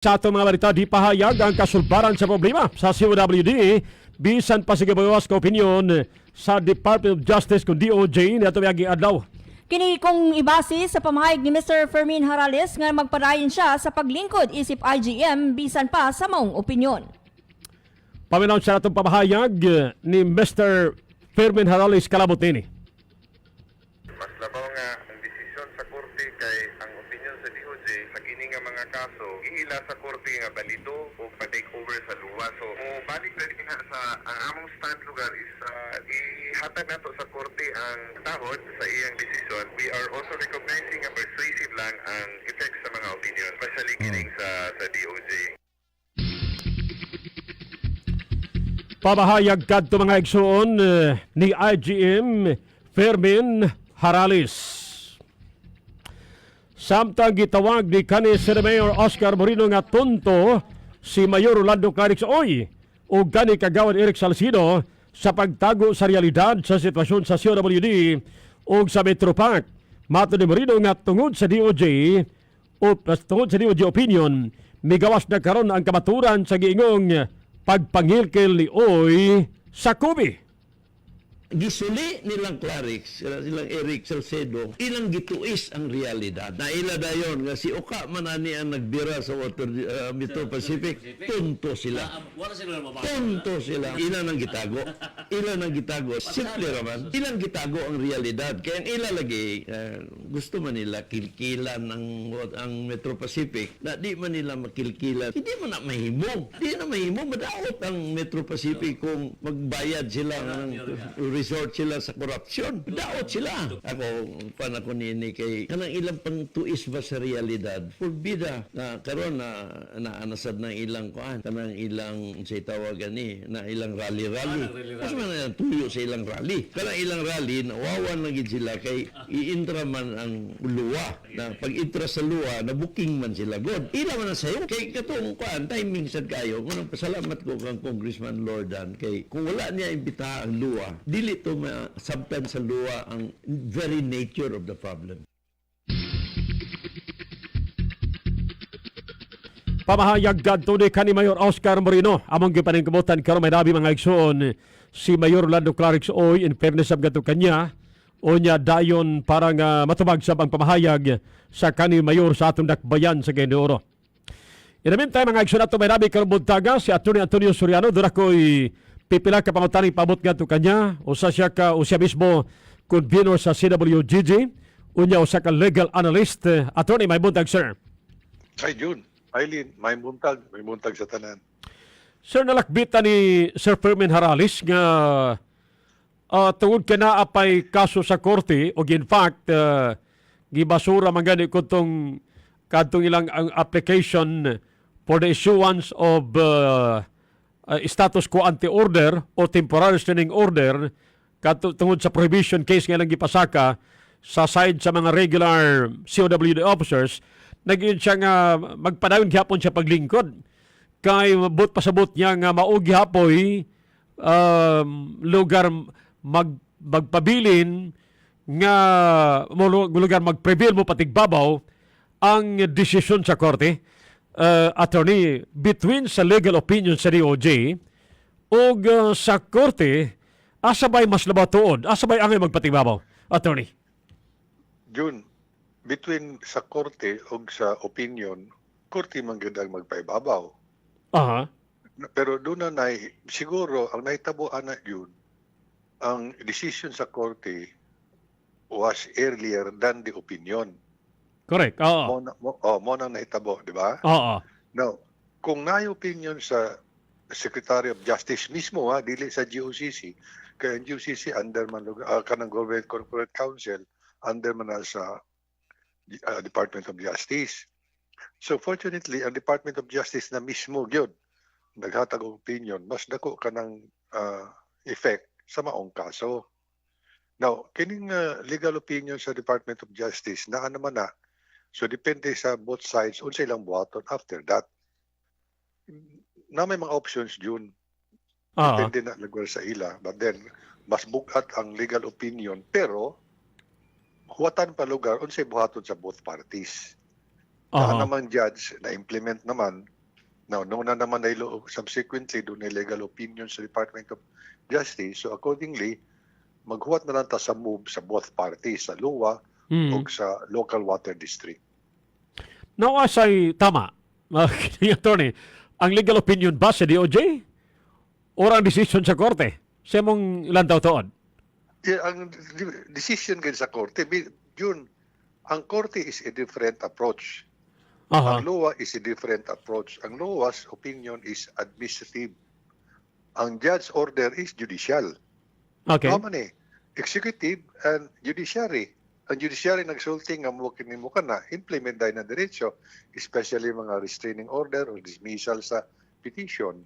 Sa atong mga balita, di pahayag ang kasulbaran sa problema sa COWD bisan pa sige bawas ka opinyon sa Department of Justice kung DOJ na ito may adlaw. Kini kung ibase sa pamahayag ni Mr. Fermin Harales nga magpadayon siya sa paglingkod isip IGM bisan pa sa maong opinyon. Paminaw siya itong pamahayag ni Mr. Fermin Harales Calabotini. Mas labaw nga ang desisyon sa korte kay ang opinion sa DOJ sa kini nga mga kaso giila sa korte nga balido o pa-take over sa luwa. So balik na rin nga sa ang among stand lugar is ihatag nato sa korte ang tahod sa iyang desisyon. We are also recognizing nga persuasive lang ang effects sa mga opinion, especially kining sa DOJ. Pamahayag kadto mga igsoon ni IGM Fermin Harales. Samtang gitawag ni kanis si Mayor Oscar Moreno nga tonto si Mayor Rolando Clarix Oy o gani kagawad Eric Salcido sa pagtago sa realidad sa sitwasyon sa COWD o sa Metro Park. Mato ni Moreno nga tungod sa DOJ opinion, migawas na karon ang kamaturan sa giingong pagpangilkil ni Oy sa Kubi. Gisuli nilang Clarix, silang Eric Salcedo, ilang gituis ang realidad. Na ila dayon nga si Oka manani ang nagbira sa Metro Pacific, tunto sila. Tunto sila. Ilan ang gitago. Ilan ang gitago. Simple raman. Ilang gitago ang realidad. Kaya ang ila lagi, gusto man nila kilkilan ang Metro Pacific na di man nila makilkilan. Hindi man na mahimo. Di na mahimo. Madaot ang Metro Pacific kung magbayad sila ng resort sila sa korupsyon. Daot sila. Ako nini kay kanang ilang pangtuis ba sa realidad. Forbida na karon na naanasad ng ilang kuan, kanang ilang say tawagan ni na ilang rally. Kasi man tuyo sa ilang rally. Kanang ilang rally nawawan na gid sila kay iintra man ang luwa. Na pag intra sa luwa na booking man sila god. Ila man na sayo kay katong kuan timing sad kayo. Ngunang pasalamat ko kang Congressman Lordan kay kung wala niya imbita ang luwa, dili to masabtan sa luwa ang very nature of the problem. Pamahayag kadto ni kanhi Mayor Oscar Moreno among gipaningkamutan karon may dabi mga igsoon si Mayor Rolando Clarix Oy in fairness of gadto kanya o niya dayon para nga matubag sab ang pamahayag sa kanhi Mayor sa atong dakbayan sa Ginoo. In the meantime mga igsoon ato may dabi karon buntaga si Atty. Antonio Soriano dura ko'y pipila ka pangutani paabot nga to kanya usa siya mismo convener sa CWGG unya usa ka legal analyst. Attorney may buntag sir. Hi June, Eileen, may buntag sa tanan. Sir, nalakbita ni Sir Fermin Harales nga tungod ka na apay kaso sa korte o in fact gibasura man gani kung kadtong ilang ang application for the issuance of status quo ante order o temporary restraining order tungod sa prohibition case nga lang gipasaka sa side sa mga regular COWD officers, naging siya nga magpadayon gihapon siya paglingkod kay mabot pasabot niya nga maugi hapoy lugar magpabilin nga lugar magprevail mo patigbabaw ang desisyon sa korte. Attorney, between sa legal opinion sa DOJ o sa korte, asabay mas labatuod? Asabay angay magpatigbabaw? Attorney. June, between sa korte o sa opinion, korte man gyud ang magpaibabaw. Aha. Pero doon na siguro ang nahitaboan na yun, ang decision sa korte was earlier than the opinion. Correct. Oo. Mo nang nahitabo, di ba? Oo. Now, kung na-opinion sa Secretary of Justice mismo, dili sa GOCC, kaya ang GOCC under man kanang Government Corporate Council, under man na sa Department of Justice. So fortunately, ang Department of Justice na mismo gyud naghatag og opinion, mas dako kanang effect sa maong kaso. Now, kining legal opinion sa Department of Justice naa naman na. So depende sa both sides unsa ilang buhaton after that. Na may mga options June. Depende na lugar sa ila, but then mas bugat ang legal opinion pero huwatan pa lugar unsay buhaton sa both parties. Aha. naman judge na implement naman. Now, noon na naman ay subsequently doon ay legal opinion sa Department of Justice. So accordingly, maghuwat na lang ta sa move sa both parties, sa LUWA o sa local water district. Now, asay tama, attorney, ang legal opinion ba sa DOJ or ang decision sa korte? Sa mong ilang taon? Ang decision gan sa korte, yun, ang korte is a different approach. Aha. Ang LUWA is a different approach. Ang LUWA's opinion is administrative. Ang judge order is judicial. Okay. Tama ni, executive and judiciary. Ang judiciary nagsulti nga mo kinimo ka na, implement dahil na diretso, especially mga restraining order o dismissal sa petition.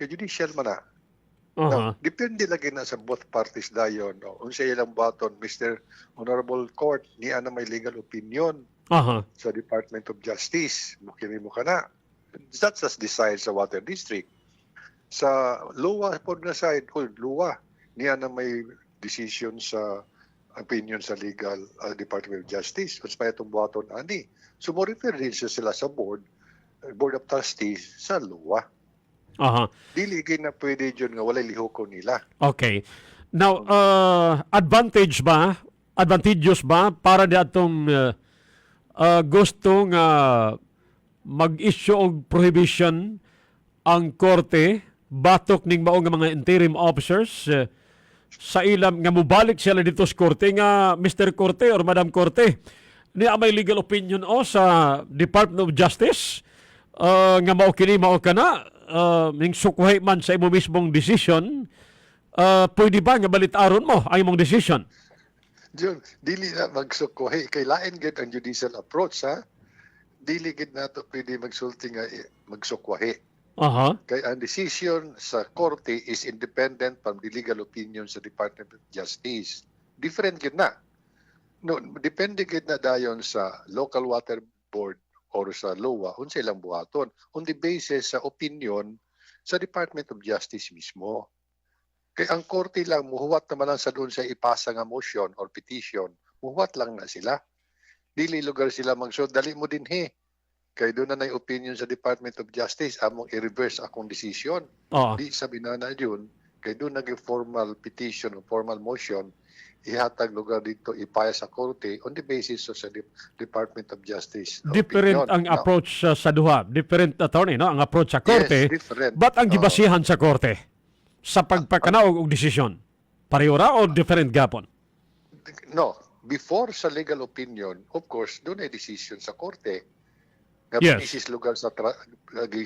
Yung judicial man na. Aha. Now, depende lagi na sa both parties dayon. No? Unsa ilang baton, Mr. Honorable Court, niya na may legal opinion Aha. sa Department of Justice. Mukini mo ka na. That's as decided sa Water District. Sa LUWA po na side, LUWA, niya na may decision sa opinion sa legal Department of Justice. Mas pa itong baton ani. So, mo refer din sila sa Board of Trustees sa LUWA. Aha. Dili na pwede dyan nga walay lihoko nila. Okay. Now, advantageous ba para di atong gustong mag-issue og prohibition ang korte batok ning mao nga mga interim officers sa ilam nga mubalik sila dito sa korte nga Mr. Korte or Madam Korte niya may legal opinion o sa Department of Justice nga mao kini mao kana ning sukuhay man sa imo mismong decision pwede ba nga balitaron mo ang imong decision? Diyon, dili na magsukuhi. Kay lain gid ang judicial approach, ha? Dili gid na to pwede magsulti nga magsukwahi. Aha. Kay ang decision sa korte is independent from the legal opinion sa Department of Justice. Different gid na. No, depende gid na dayon sa local water board or sa LUWA unsa ilang buhaton on the basis sa opinion sa Department of Justice mismo. Kaya ang korte lang, muhuwat naman lang sa doon sa ipasa nga motion or petition, muhuwat lang na sila. Dili lugar sila magsud, dali mo din Kaya doon na opinion sa Department of Justice, among i-reverse akong decision. Oo. Di sabi na yun, kaya doon naging formal petition o formal motion, ihatag lugar dito, ipaya sa korte on the basis of sa Department of Justice. Different opinion. ang Now, approach sa duha. Different attorney, no? Ang approach sa korte. Yes, different. But ang Oo. gibasihan sa korte sa pagpakanaw og desisyon. Pareho ra o different gapon? No, before sa legal opinion, of course, doon ay decision sa korte. Nga Yes. this is lugar sa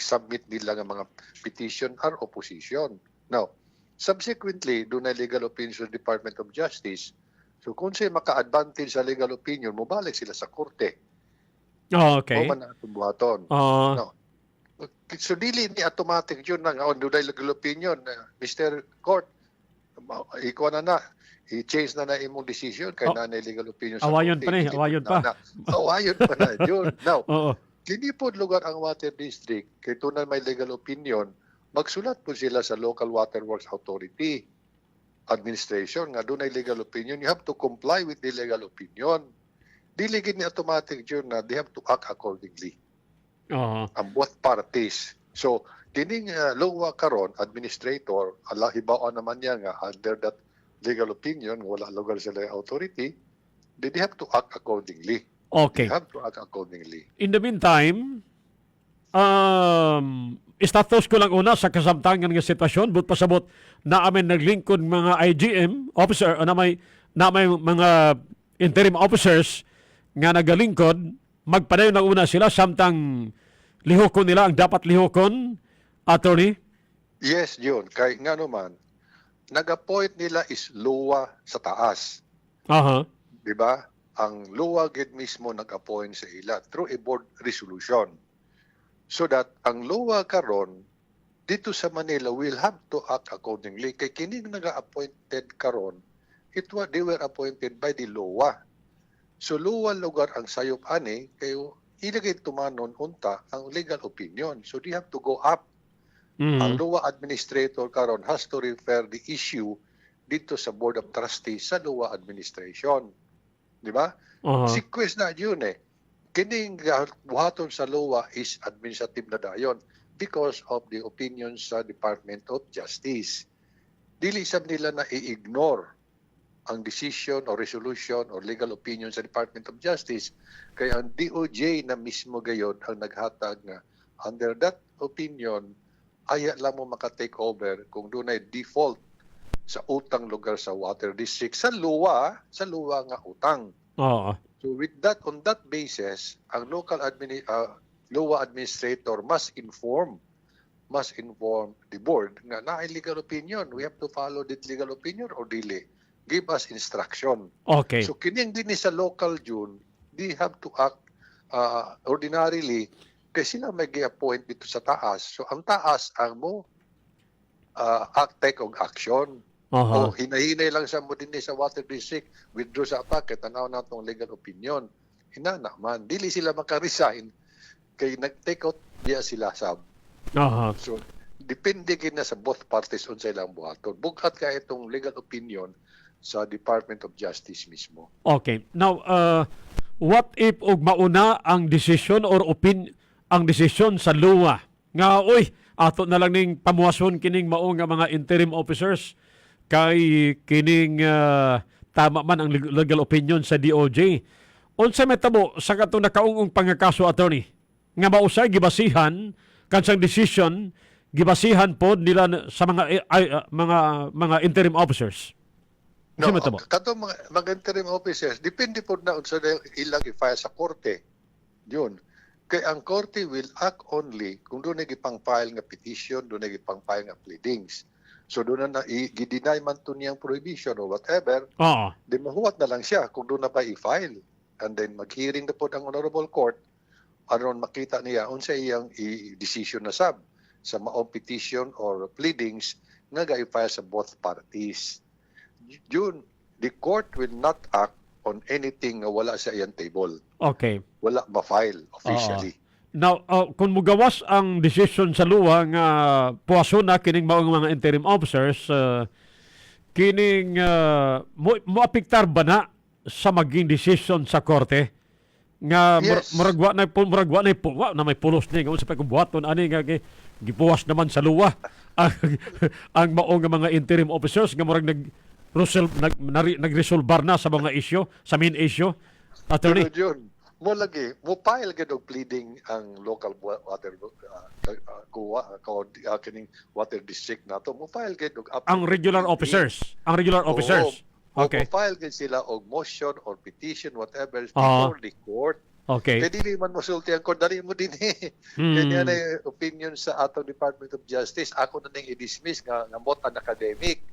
submit nila ng mga petition or opposition. Now, subsequently, doon ay legal opinion sa Department of Justice. So kung siya maka-advantage sa legal opinion, mabalik sila sa korte. Oh, okay. O man na itong buhaton. No. So dili ni automatic yun na on doon ay legal opinion. Mr. Court, ikaw na i-change na imong decision kay na legal opinion sa Awayon korte. pa ni, Dili awayon po pa. Awayon pa na yun. Now, Oo. kini po lugar ang water district kay tunan may legal opinion, magsulat po sila sa Local Water Works Authority administration nga doon ay legal opinion. You have to comply with the legal opinion. Dili gid ni automatic yun na they have to act accordingly. Oo. Ang both parties. So, kining LUWA karon administrator, ala hibaw naman niya nga under that legal opinion, wala lugar sila authority, they have to act accordingly. Okay. They have to act accordingly. In the meantime, status ko lang una sa kasamtangan ng sitwasyon, but pasabot na amin naglingkod mga IGM officer o na may mga interim officers nga nagalingkod, magpadayon na una sila samtang lihokon nila ang dapat lihokon, attorney? Yes, Jun. Kay nga naman, nag-appoint nila is LUWA sa taas. Aha. Di ba? Ang LUWA gid mismo nag-appoint sa ila through a board resolution. So that ang LUWA karon dito sa Manila will have to act accordingly. Kay kining naga-appointed karon, they were appointed by the LUWA. So LUWA lugar ang sayop ani kayo ilagay tumanon unta ang legal opinion. So they have to go up. Ang LUWA administrator karon has to refer the issue dito sa Board of Trustees sa LUWA administration. Di ba? Aha. Sequence na yun kining buhaton sa LOA is administrative na dayon because of the opinions sa Department of Justice. Dili sab nila na i-ignore ang decision or resolution or legal opinion sa Department of Justice, kaya ang DOJ na mismo gayon ang naghatag nga under that opinion aya lang mo maka-take over kung doon ay default sa utang lugar sa water district sa luwa nga utang. Oo. So with that, on that basis, ang local LOA administrator must inform the board nga na legal opinion. We have to follow that legal opinion or dili. Give us instruction. Okay. So kining din sa local June, they have to act ordinarily kasi sila may gi-appoint dito sa taas. So ang taas ang mo take og action. O hinahinay lang sa mo din sa water district, withdraw sa attack, tanaw na itong legal opinion. Hinana man. Dili sila makaresign kay nag-take out diya sila sab. So, depende na sa both parties unsay lang buhaton. Bukat ka itong legal opinion sa Department of Justice mismo. Okay. Now, what if og mauna ang decision or ang decision sa LOA nga oy ato na lang ning pamuwason kining mao nga mga interim officers kay kining tama man ang legal opinion sa DOJ. Unsa metabo sa katong nakaungong pangakaso, attorney? Nga mausay gibasihan kansang decision gibasihan pod nila sa mga interim officers. No, Unsa metabo? kato mga interim officers, depende po na unsa ilang i-file sa korte. Yun. Kay ang korte will act only kung doon nagipang-file nga petition, doon nagipang-file nga pleadings. So doon na i-deny man to niyang prohibition or whatever, Oo. di mahuwat na lang siya kung doon na pa i-file. And then mag-hearing na po ang Honorable Court, aron makita niya unsa iyang i-decision na sab sa maong petition or pleadings nga ga-i-file sa both parties. Yun, the court will not act on anything nga wala sa iyang table. Okay. Wala ma-file officially. Now, kung mugawas ang decision sa luwa nga puwaso na kining maong mga interim officers, kining moapektar ba na sa maging decision sa korte? Nga Yes. muragwa na may pulos ni nga sa pagbuhaton ani nga gipuwas naman sa luwa ang maong nga mga interim officers nga murag nagresolbar na sa mga issue, sa main issue. Attorney. Pero yun, mo file gid og pleading ang local water kining water district nato, mo file gid og Ang regular officers. Okay. Mo file gid sila og motion or petition whatever Ah. before the court. Okay. Kaya dili man mosulti ang court, dali mo din Kanya na opinion sa atong Department of Justice, ako na ning i-dismiss nga mot an academic.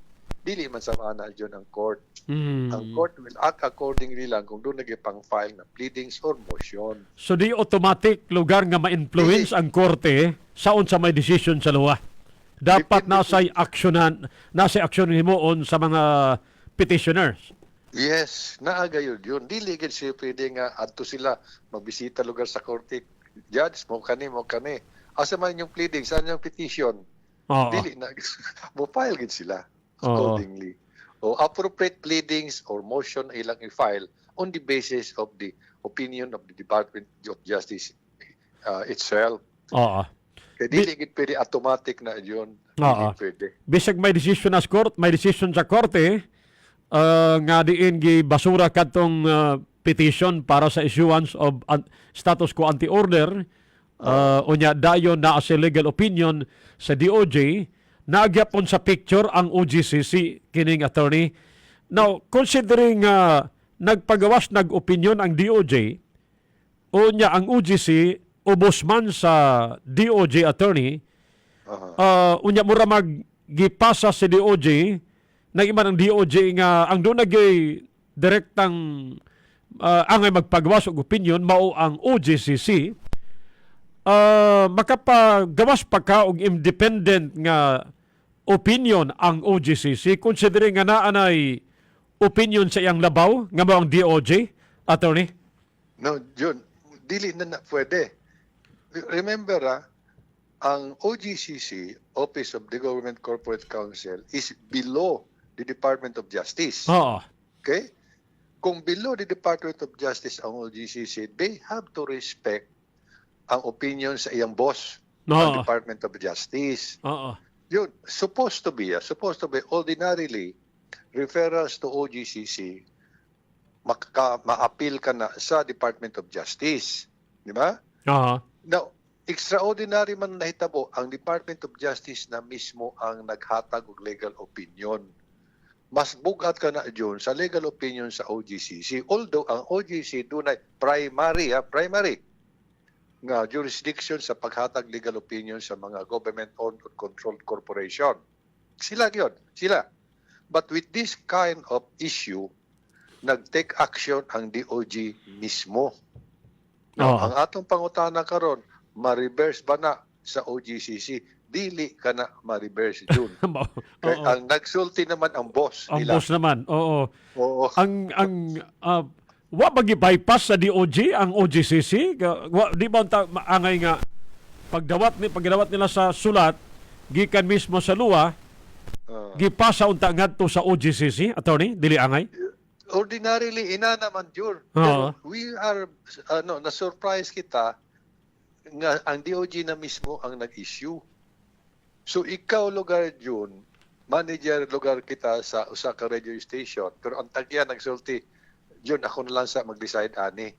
Dili man sa ana dyan ang court. Ang court will act accordingly lang kung doon nagipang-file na pleadings or motion. So di automatic lugar nga ma-influence ang korte sa unsa may decision sa luwa. Dapat Depende nasa aksyon himuon sa mga petitioners. Yes, naaga yun. Dili gid siya pwede nga adto sila magbisita lugar sa korte. Judge, mo kani. Asa man yung pleading, saan yung petition? Oo. Dili na mo file gid sila accordingly. O appropriate pleadings or motion ilang i-file on the basis of the opinion of the Department of Justice itself. Oo. Kaya dili gid pwede automatic na yun. Oo. Dili pwede. Bisag may decision sa korte nga diin gi basura kadtong petition para sa issuance of status quo ante order unya dayon na as a legal opinion sa DOJ. Nagyapon sa picture ang OGCC kining, attorney. Now, considering nagpagawas nag-opinion ang DOJ, unya ang OGC ubos man sa DOJ, attorney, unya mura maggipasa si DOJ, nagiman ang DOJ nga ang doon direktang angay magpagawas og opinion mao ang OGCC, makapagawas pa ka og independent nga opinion ang OGCC considering nga naanay opinion sa iyang labaw nga mao ang DOJ, attorney? No, Jun, dili na pwede. Remember, ang OGCC, Office of the Government Corporate Counsel, is below the Department of Justice. Oo. Okay? kung below the Department of Justice ang OGCC, they have to respect ang opinion sa iyang boss, ang Oo. Department of Justice. Oo. Yun, supposed to be ordinarily, referrals to OGCC, ma-appeal ka na sa Department of Justice. Di ba? Oo. Now, extraordinary man nahitabo, ang Department of Justice na mismo ang naghatag og legal opinion. Mas bugat ka na dyan sa legal opinion sa OGCC. Although ang OGCC dunay primary nga jurisdiction sa paghatag legal opinion sa mga government-owned or controlled corporation. Sila yun. Sila. But with this kind of issue, nag-take action ang DOJ mismo. Now, Oo. ang atong pangutana karon, ma-reverse ba na sa OGCC? Dili ka na ma-reverse yun. Kaya Oo. ang nagsulti naman ang boss Ang nila. boss naman. Oo. Oo. Wa bagi bypass sa DOJ ang OGCC? Di ba angay nga pagdawat nila sa sulat gikan mismo sa luwa, gipasa unta ngadto sa OGCC, attorney, dili angay? Ordinarily, ina naman yun. Oo. Pero we are, na-surprise kita nga ang DOJ na mismo ang nag-issue. So ikaw lugar yun, manager lugar kita sa usa ka radio station, pero ang tagya nagsulti, yun ako na lang sa mag-decide ani.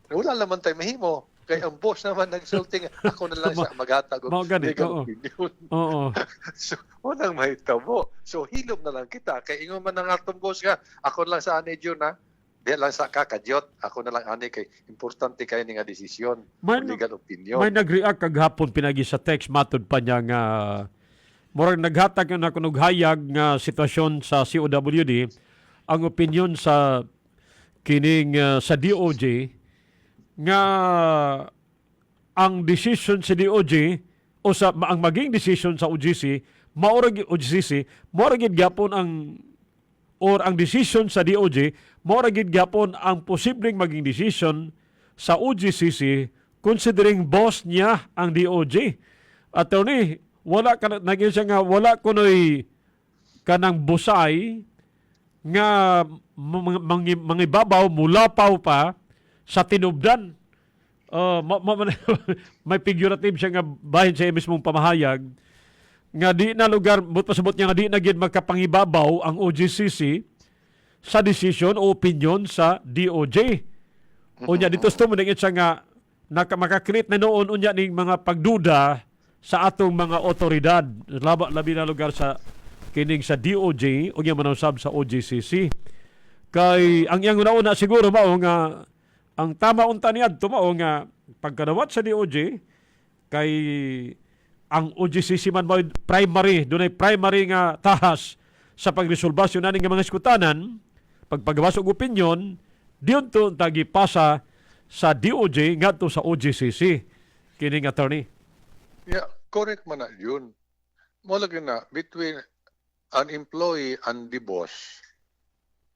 Wala naman tayo mahimo. Kaya ang boss naman nagsulti nga, ako na lang sa maghatag og Mao gani, legal oo. opinion. Oo. So, walang mahitabo. So, hilom na lang kita. Kaya ingon man ang atong boss nga, ako na lang sa ani June ha. Di lang sa kakadyot. Ako na lang ani kay importante kayo nga desisyon. May- Legal opinion. May nag-react kaghapon pinagi sa text matud pa niya nga murag naghatag na kunog hayag nga sitwasyon sa COWD ang opinion sa kining sa DOJ nga ang decision sa DOJ o sa ang maging decision sa OGC maorag gid gyapon ang or ang decision sa DOJ maorag gid gyapon ang posibleng maging decision sa OGCC considering boss niya ang DOJ. Attorney, wala ka naging siya nga wala kunoy kanang busay nga mangibabaw mulapaw pa sa tinubdan. May figurative siya nga bahin sa mismong pamahayag nga di na lugar pasabot niya nga di na gyud magkapangibabaw ang OGCC sa decision o opinion sa DOJ. Unya dito sto mo siya nga makakreate na noon unya ning mga pagduda sa atong mga otoridad labi na lugar sa kining sa DOJ o yung manusab sa OGCC. Kay ang iyang una siguro mao nga ang tama unta niadto mao nga pagkadawat sa DOJ kay ang OGCC man mao primary dunay primary nga tahas sa pagresolbasyon naning nga mga iskutanan pagpagawas og opinyon diyon to tagipasa sa DOJ ngadto sa OGCC kining attorney. Yeah, correct man na yun. Mo lagi na between an employee and the boss,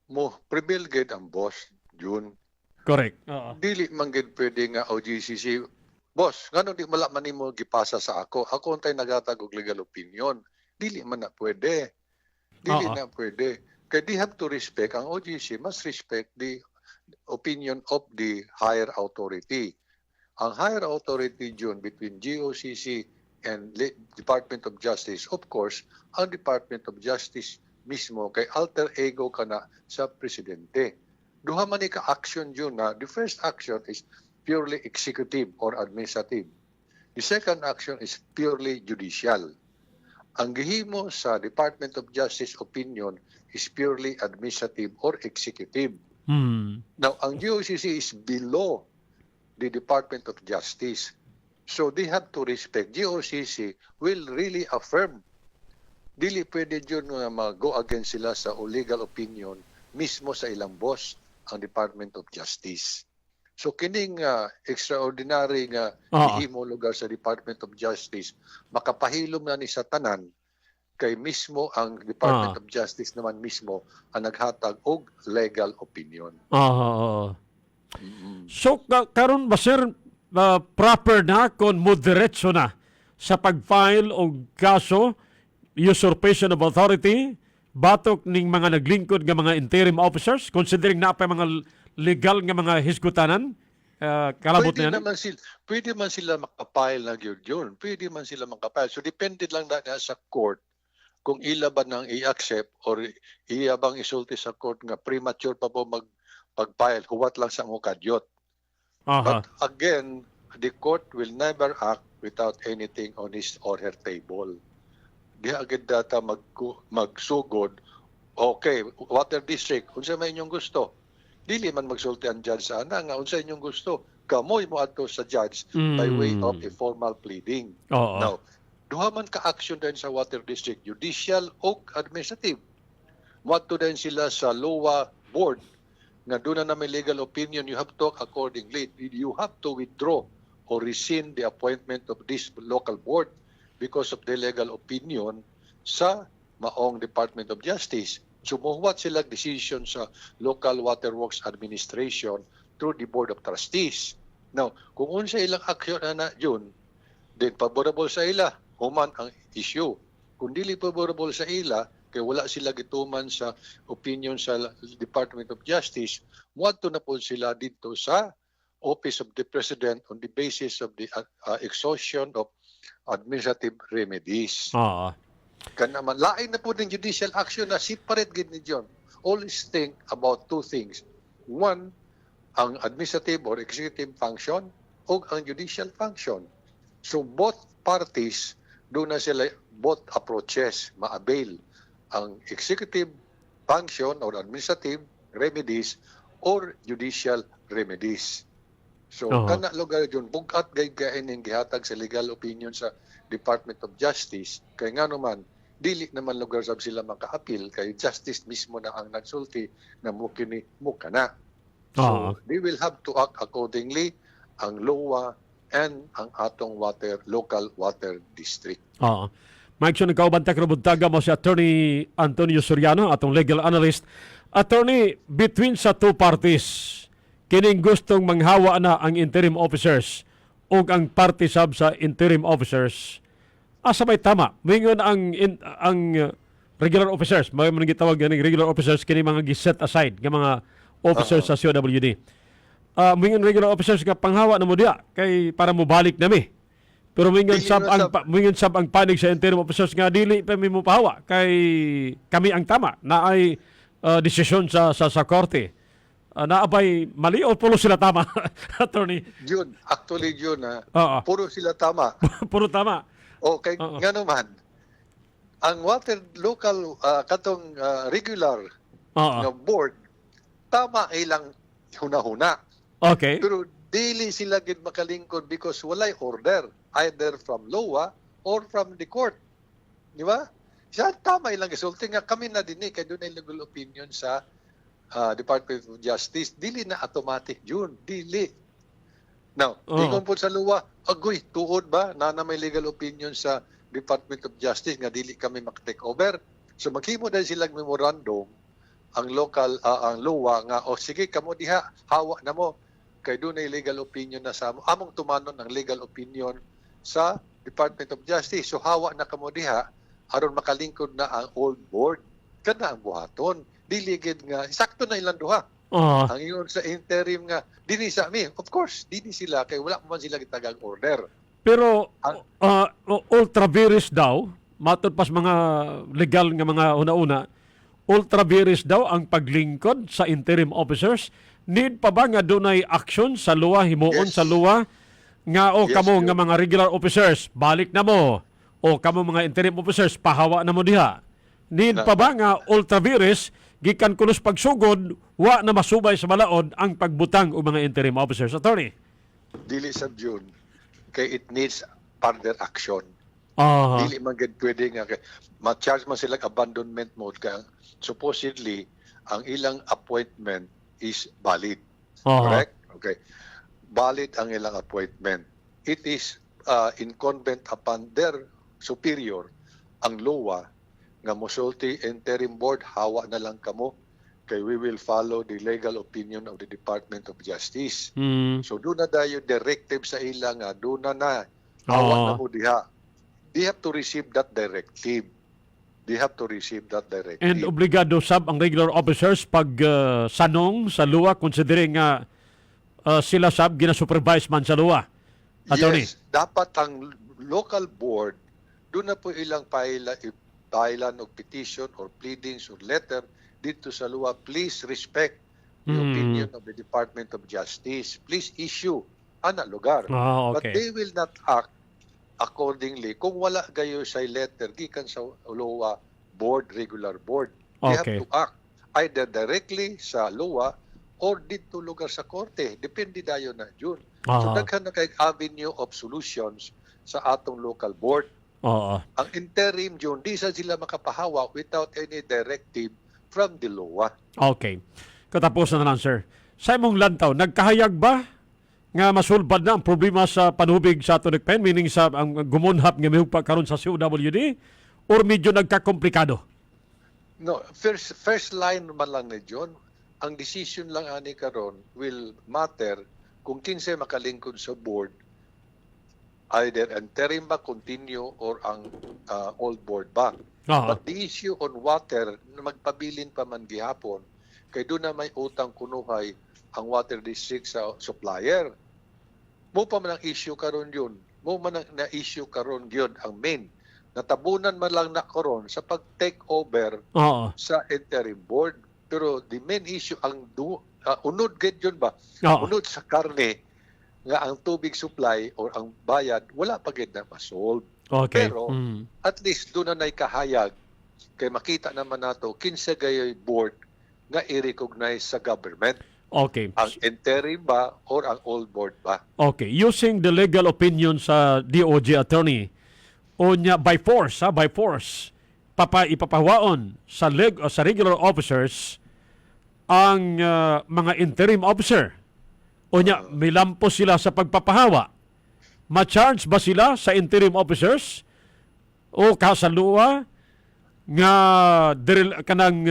mo prevail gid ang boss yun. Correct. Oo. Dili man gid pwede nga OGCC, boss, ngano di mala man nimo gipasa sa ako? Ako untay naghatag og legal opinion. Dili man na pwede. Dili Oo. na pwede. Kaya they have to respect, ang OGC must respect the opinion of the higher authority. Ang higher authority dyan between GOCC and Department of Justice, of course, ang Department of Justice mismo kay alter ego ka na sa presidente. Duha man ka action dyan na the first action is purely executive or administrative. The second action is purely judicial. Ang gihimo sa Department of Justice opinion is purely administrative or executive. Now, ang GOCC is below the Department of Justice. So they have to respect. GOCC will really affirm. Dili pwede dyan nga mag-go against sila sa legal opinion mismo sa ilang boss, ang Department of Justice. So kining extraordinary nga gihimo lugar sa Department of Justice, makapahilom na ni sa tanan kay mismo ang Department of Justice naman mismo ang naghatag og legal opinion. So karon ba sir proper na kon moderate na sa pag-file og kaso usurpation of authority batok ning mga naglingkod nga mga interim officers considering na pa mga legal nga mga hisgutanan kalabot Pwede na yan? pwede man sila makapile na yun. Pwede man sila makapile. So depende lang na sa court kung ila ba nang i-accept or iya bang isulti sa court nga premature pa po pag-file, huwat lang sa mukadyot. Aha. But again, the court will never act without anything on his or her table. Di agad data magsugod, okay, water district, unsa may inyong gusto. Dili man magsulti ang judge sa ana nga unsa inyong gusto. Kamoy mo adto sa judge by way of a formal pleading. Oo. Now, duha man ka-action din sa water district, judicial o administrative. Moadto din sila sa LOA board nga doon na may legal opinion, you have to act accordingly. You have to withdraw or rescind the appointment of this local board because of the legal opinion sa maong Department of Justice. Sumuhuwat sila decision sa Local Waterworks Administration through the Board of Trustees. Now, kung unsa ilang action na yun, then favorable sa ila, human ang issue. Kung dili favorable sa ila, kaya wala sila gituman sa opinion sa Department of Justice, muadto na po sila dito sa Office of the President on the basis of the exhaustion of administrative remedies. Oo. Kanaman, lain na po ng judicial action na separate gid ni John. Always think about two things. One, ang administrative or executive function o ang judicial function. So both parties, doon na sila both approaches ma-avail ang executive function or administrative remedies or judicial remedies. So, kana lugar yun, bugat gaygain ng gihatag sa legal opinion sa Department of Justice. Kaya nga naman, dili naman lugar sab sila maka-appeal kay justice mismo na ang nagsulti na mukini mukana. So, they will have to act accordingly ang LOA and ang atong local water district. Oo. Mike, so nagkaubantak na buntaga mo si Attorney Antonio Soriano, atong legal analyst. Attorney, between sa two parties, kining gustong manghawa na ang interim officers o ang party sub sa interim officers, asa may tama? Mingon ang regular officers, may mga gitawag ng regular officers, kini mga giset aside ng mga officers sa COWD. Mingon regular officers nga panghawa na mo diya, kay para mo balik nami. Pero mingon sab ang panig sa interim officers nga dili pa mi mo pahawa kay kami ang tama na ay desisyon sa korte. Naabay mali o puro sila tama, Attorney? Yun, actually yun, Oo. puro sila tama. Puro tama. Okay, Oo. nga naman, ang local katong regular Oo. nga board, tama ilang huna-huna. Okay. Pero dili sila gid makalingkod because walay order either from LOA or from the court. Di ba? Siya tama ilang gisulti nga kami na dinhi kay dunay legal opinion sa Department of Justice. Dili na automatic yun. Dili. Now, ingon po sa LOA, agoy, tuod ba na may legal opinion sa Department of Justice nga dili kami mak-take over? So maghimo dahil silang memorandum ang ang LOA nga sige kamo diha hawa na mo kay dunay legal opinion na sa among tumanon ang legal opinion sa Department of Justice. So hawa na kamo diha aron makalingkod na ang old board. Kana ang buhaton. Dili gid nga sakto na ilang duha. Ang ingon sa interim nga dinhi sa mi. Of course, dinhi sila kay wala man sila gitagang order. Pero ultra virus daw, matod pas mga legal nga mga una-una, ultra virus daw ang paglingkod sa interim officers. Need pa ba nga dunay action sa luwa, himuon Yes. sa luwa nga Yes, kamo yun. nga mga regular officers balik na mo o kamo mga interim officers pahawa na mo diha. Need pa ba nga ultra virus gikan kunos pagsugod wa na masubay sa balaod ang pagbutang og mga interim officers? Attorney. Dili sa June kay it needs further action. Ah. Dili man gid pwede nga kay ma-charge man sila abandonment mode kay supposedly ang ilang appointment is valid. Correct? Okay. Valid ang ilang appointment. It is incumbent upon their superior ang LOA nga mosulti interim board hawa na lang kamo kay we will follow the legal opinion of the Department of Justice. So doon na dayo directive sa ila nga doon na hawa na mo diha. They have to receive that directive. they have to receive that directive. And obligado sab ang regular officers pag sanong sa luwa considering nga sila sab gina-supervise man sa luwa. Attorney. Yes, dapat ang local board, doon na po ilang pailan o petition or pleadings or letter dito sa luwa. Please respect the opinion of the Department of Justice. Please issue ana lugar. But Okay. they will not act accordingly kung wala gayo sa letter gikan sa luwa board, regular board. They Okay. have to act either directly sa luwa or dito lugar sa korte. Depende dayo na yun. So daghan na kay avenue of solutions sa atong local board. Oo. Ang interim yun, di sa sila makapahawa without any directive from the law. Okay. Katapusan na lang, sir. Sa imong lantaw, nagkahayag ba nga masulbad na ang problema sa panubig sa Tunigpen, meaning sa ang gumunhap nga mihugpa karon sa COWD, or medyo nagkakomplikado? No, first line man lang ni John, ang decision lang ani karon will matter kung kinsa makalingkod sa board, either interim ba, continue, or ang old board ba. Oo. But the issue on water, magpabilin pa man gihapon, kay doon na may utang kunuhay ang water district sa supplier. Mo pa man ang issue karon yun. Mo man ang na-issue karon yun ang main. Natabunan man lang na karon sa pag-take over Oo. sa interim board. Pero the main issue, ang unod gid yun ba? Oo. Unod sa karne, nga ang tubig supply or ang bayad, wala pa gid na ma-solve. Okay. Pero, at least doon na kahayag, kay makita naman nato, kinsa gayoy board nga i-recognize sa government. Okay. Ang interim ba or ang old board ba? Okay. Using the legal opinion sa DOJ attorney, o niya by force, ipapahawaon sa regular officers ang mga interim officer. O niya, may lampos sila sa pagpapahawa. Ma-charge ba sila sa interim officers o kasalua nga kanang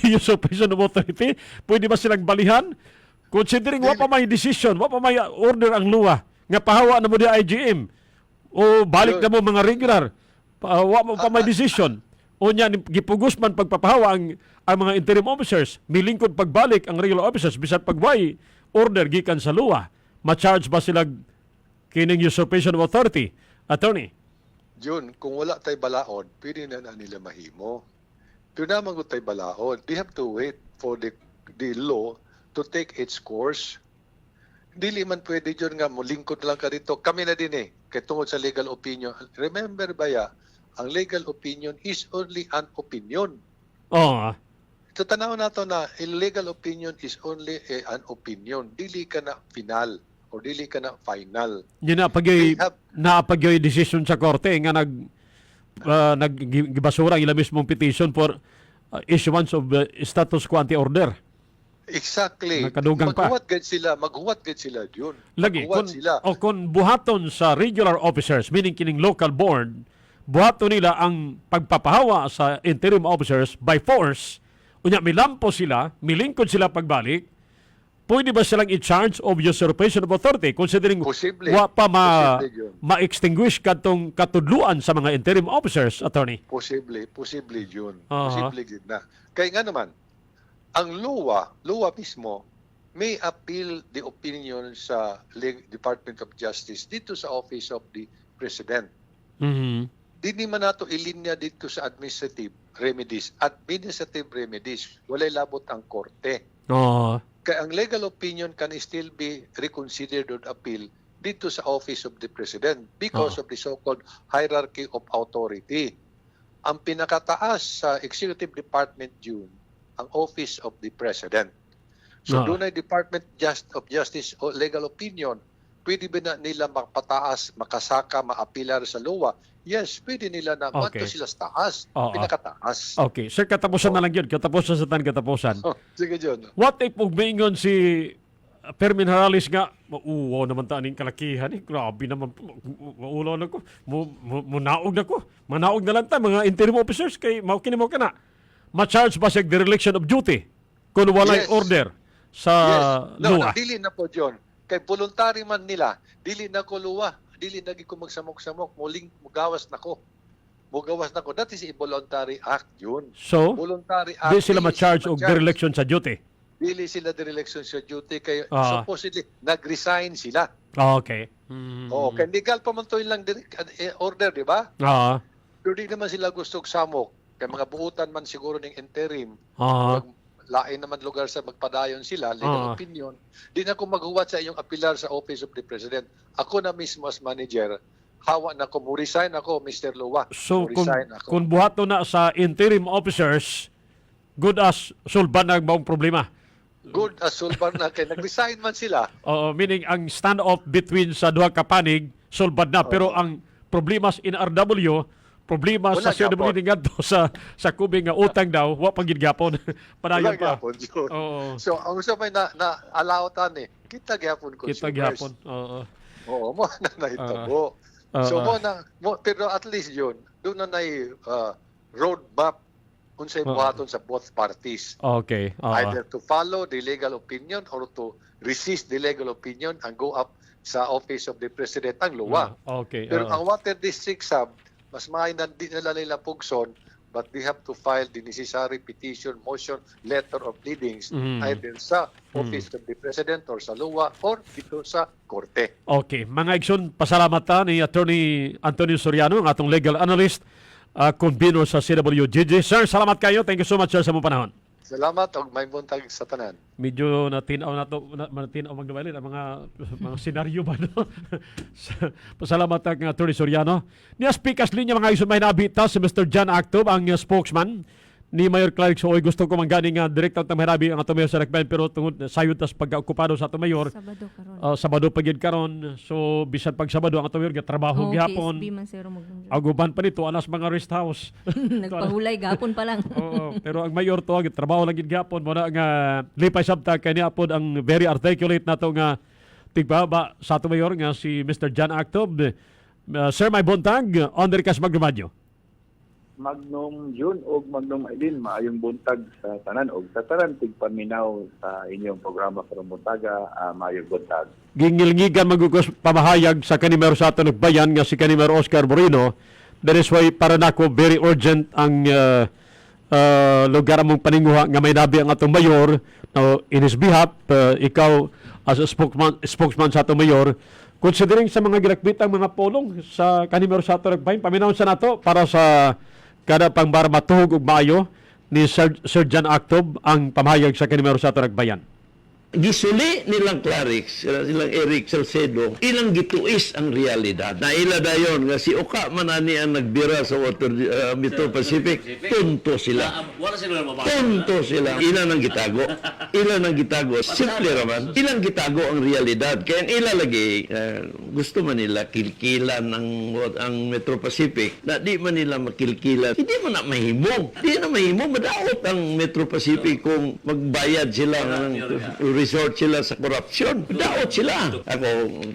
usurpation of authority? Pwede ba silang balihan? Considering wa pa may decision, wa pa may order ang luwa nga pahawa na mo di IGM o balik na mo mga regular, wa pa may decision. O niya, gipugos man pagpapahawa ang mga interim officers, milingkod pagbalik ang regular officers bisan pagway order gikan sa luwa. Ma-charge ba sila kining usurpation of authority? Attorney? Jun, kung wala tay balaod, pwede na nila mahimo. Doon naman kung tay balaod, they have to wait for the law to take its course. Dili man pwede yun nga, mulingkod lang ka dito. Kami na din kaya tungod sa legal opinion. Remember ba ang legal opinion is only an opinion. Oo. Sa tanaw nato na, a legal opinion is only an opinion. Dili ka na final o dili ka na final. Yun na pagyoy decision sa korte nga naggibasura ang ila mismong petition for issuance of status quo ante order. Exactly. Nakadugang pa. Maghuwat gad sila yun. Lagi, Maghuwat sila. kung buhaton sa regular officers, meaning kining local board, buhaton nila ang pagpapahawa sa interim officers by force, unya milampo sila, milingkod sila pagbalik, pwede ba silang i-charge of usurpation of authority considering Posible. wa pa Posible yun. ma-extinguish katong katudluan sa mga interim officers, attorney? Posible yun. Aha. Posible yun na. Kaya nga naman, ang luwa mismo, may appeal the opinion sa Department of Justice dito sa Office of the President. Mhm. Di naman nato ilinya dito sa administrative remedies. Administrative remedies, walay labot ang korte. Oo. Kaya ang legal opinion can still be reconsidered or appeal dito sa Office of the President because of the so-called hierarchy of authority. Ang pinakataas sa Executive Department June, ang Office of the President. So doon ay Department of Justice o legal opinion, pwede ba na nila mapataas, makasaka, maapilar sa luwa? Yes, pwede nila na Okay. sila sa taas, Oo. pinakataas. Okay, sir, katapusan na lang yun. Katapusan sa katapusan. Sige, John. What if ugmaingon si Fermin Harales nga, mauwaw naman ta aning kalakihan grabe naman, maulaw na ko, munaog na ko, manaog na lang ta, mga interim officers, kay maukini mo ka na. Ma-charge ba siya dereliction of duty kung walay Yes. order sa No, luwa? dili na po, John. Kay voluntary man nila, dili na ko luwa, dili na ko magsamok-samok, muling mugawas na ko. mugawas na ko. That is a voluntary act yun. So, Voluntary act. di sila ma-charge og dereliction sa duty. Dili sila dereliction sa duty kay Ah. supposedly nag-resign sila. Okay. Oo, kaya legal pa man to ilang order, di ba? Ah. Pero di naman sila gustong samok. Kaya mga buutan man siguro ng interim. Ah. Lain naman lugar sa magpadayon sila, legal opinion. Di na ko maghuwat sa inyong apilar sa Office of the President. Ako na mismo as manager, hawa na ko, resign ako, Mr. Lua. So, Resign ako. kung buhato na sa interim officers, good as sulban na ang problema. Good as sulban na kay nag-resign man sila. Meaning, ang standoff between sa duha ka panig, sulbad na. Pero ang problema sa NRW, problema Wala sa CWD nga to sa kubing nga utang daw, wa pang gidgapon. Padayon Wala pa. gyapon yun. Oo. So, ang usa may na-alawtan kita gyapon consumers. Kita gyapon. Oo. Oo, mo na nahitabo. So, pero at least yun, doon na roadmap kung sa buhaton sa both parties. Okay. Either to follow the legal opinion or to resist the legal opinion and go up sa Office of the President ang luwa. Okay. Pero ang Water District Sub, mas mainan di nila pugson, but they have to file the necessary petition, motion, letter of pleadings either sa Office of the President or sa luwa or dito sa Korte. Okay. Mga igsoon, pasalamat ta ni Attorney Antonio Soriano, ang atong legal analyst, convener sa CWGG. Sir, salamat kayo. Thank you so much, sir, sa mong panahon. Salamat og may buntag sa tanan. Medyo natinaw na to, natinaw magdawalin ang mga senaryo ba, no? Pasalamat ang Attorney Soriano. Niya speakers linya mga isun may nabita si Mr. John Actob, ang spokesman ni Mayor Clark. So, gusto ko mangganing direkta ang mahirabi ang ato mayor sa Rekben, pero tungod sayod tas pag-okupado sa ato mayor. Sabado karon. Sabado pagid karon. So, bisan pag Sabado ang ato mayor trabaho gihapon. KSB man sir magdumdum. Aguban pa nito alas mga rest house. Nagpahulay gapon pa lang. Oo, pero ang mayor to trabaho lang gid gihapon mo na nga lipay sabta kaniya pod ang very articulate nato nga tigbaba sa ato mayor nga si Mr. John Actob. Sir, may buntag on the recast magdumadyo. Magnum June o Magnum Ailin, maayong buntag sa tanan o sa tanan tigpaminaw sa inyong programa karong buntaga, maayong buntag. Gingilngigan magugos pamahayag sa kanimero sa ato nagbayan nga si kanimero Oscar Moreno. That is why para nako very urgent ang lugar mong paninguha nga may nabi ang atong mayor. Now, in his behalf, ikaw as a spokesman sa atong mayor, considering sa mga ginakbitang mga polong sa kanimero sa ato nagbayan, paminawon sa nato para sa kada pang para matuhog og maayo ni Sir John Actob ang pamahayag sa kanimero sa ato nagbayan. Gisuli nilang Clarix, silang Eric Salcedo, ilang gituis ang realidad. Na ila dayon nga si Oka manani ang nagbira sa Metro Pacific, tunto sila. Wala sila mabasa. Tunto sila. Ilan ang gitago. Ilan ang gitago. Simple raman. Ilang gitago ang realidad. Kaya ila lagi, gusto man nila kilkilan ang Metro Pacific na di man nila makilkilan. Hindi man na mahimo. Hindi na mahimo. Madaot ang Metro Pacific kung magbayad sila ng resort sila sa korupsyon. Daot sila. Ako,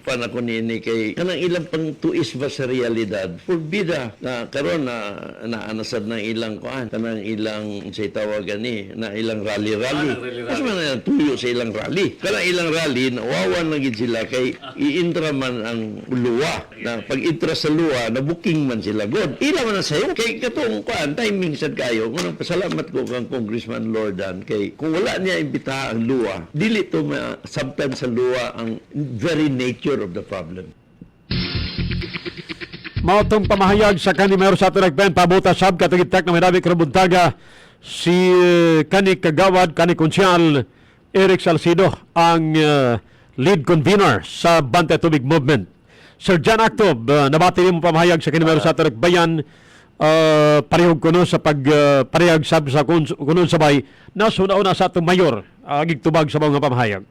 panako nini kay kanang ilang pang tuis ba sa realidad. Forbida na karon na naanasad ng ilang kuan, kanang ilang say tawagan ni na ilang rally-rally. Mas man na tuyo sa ilang rally. Kanang ilang rally nawawan na gid sila kay iintra man ang luwa. Na pag-intra sa luwa na booking man sila god. Ila man na sayo kay katong kuan timing sad kayo. Ngunang pasalamat ko kang Congressman Lordan kay kung wala niya imbita ang luwa, dili to sabtan sa luwa ang very nature of the problem. Maotong pamahayag sa kanimero sa ato nagbayan pabuta sab katagitak na may nabi karabuntaga si kani kagawad kani konsyal Eric Salcedo ang lead convener sa Bantay Tubig Movement. Sir John Actob, nabati mo pamahayag sa kanimero sa ato nagbayan parehog kuno sa parehag sab sa kuno sabay na suna-una sa atong mayor gigtubag sa mga pamahayag.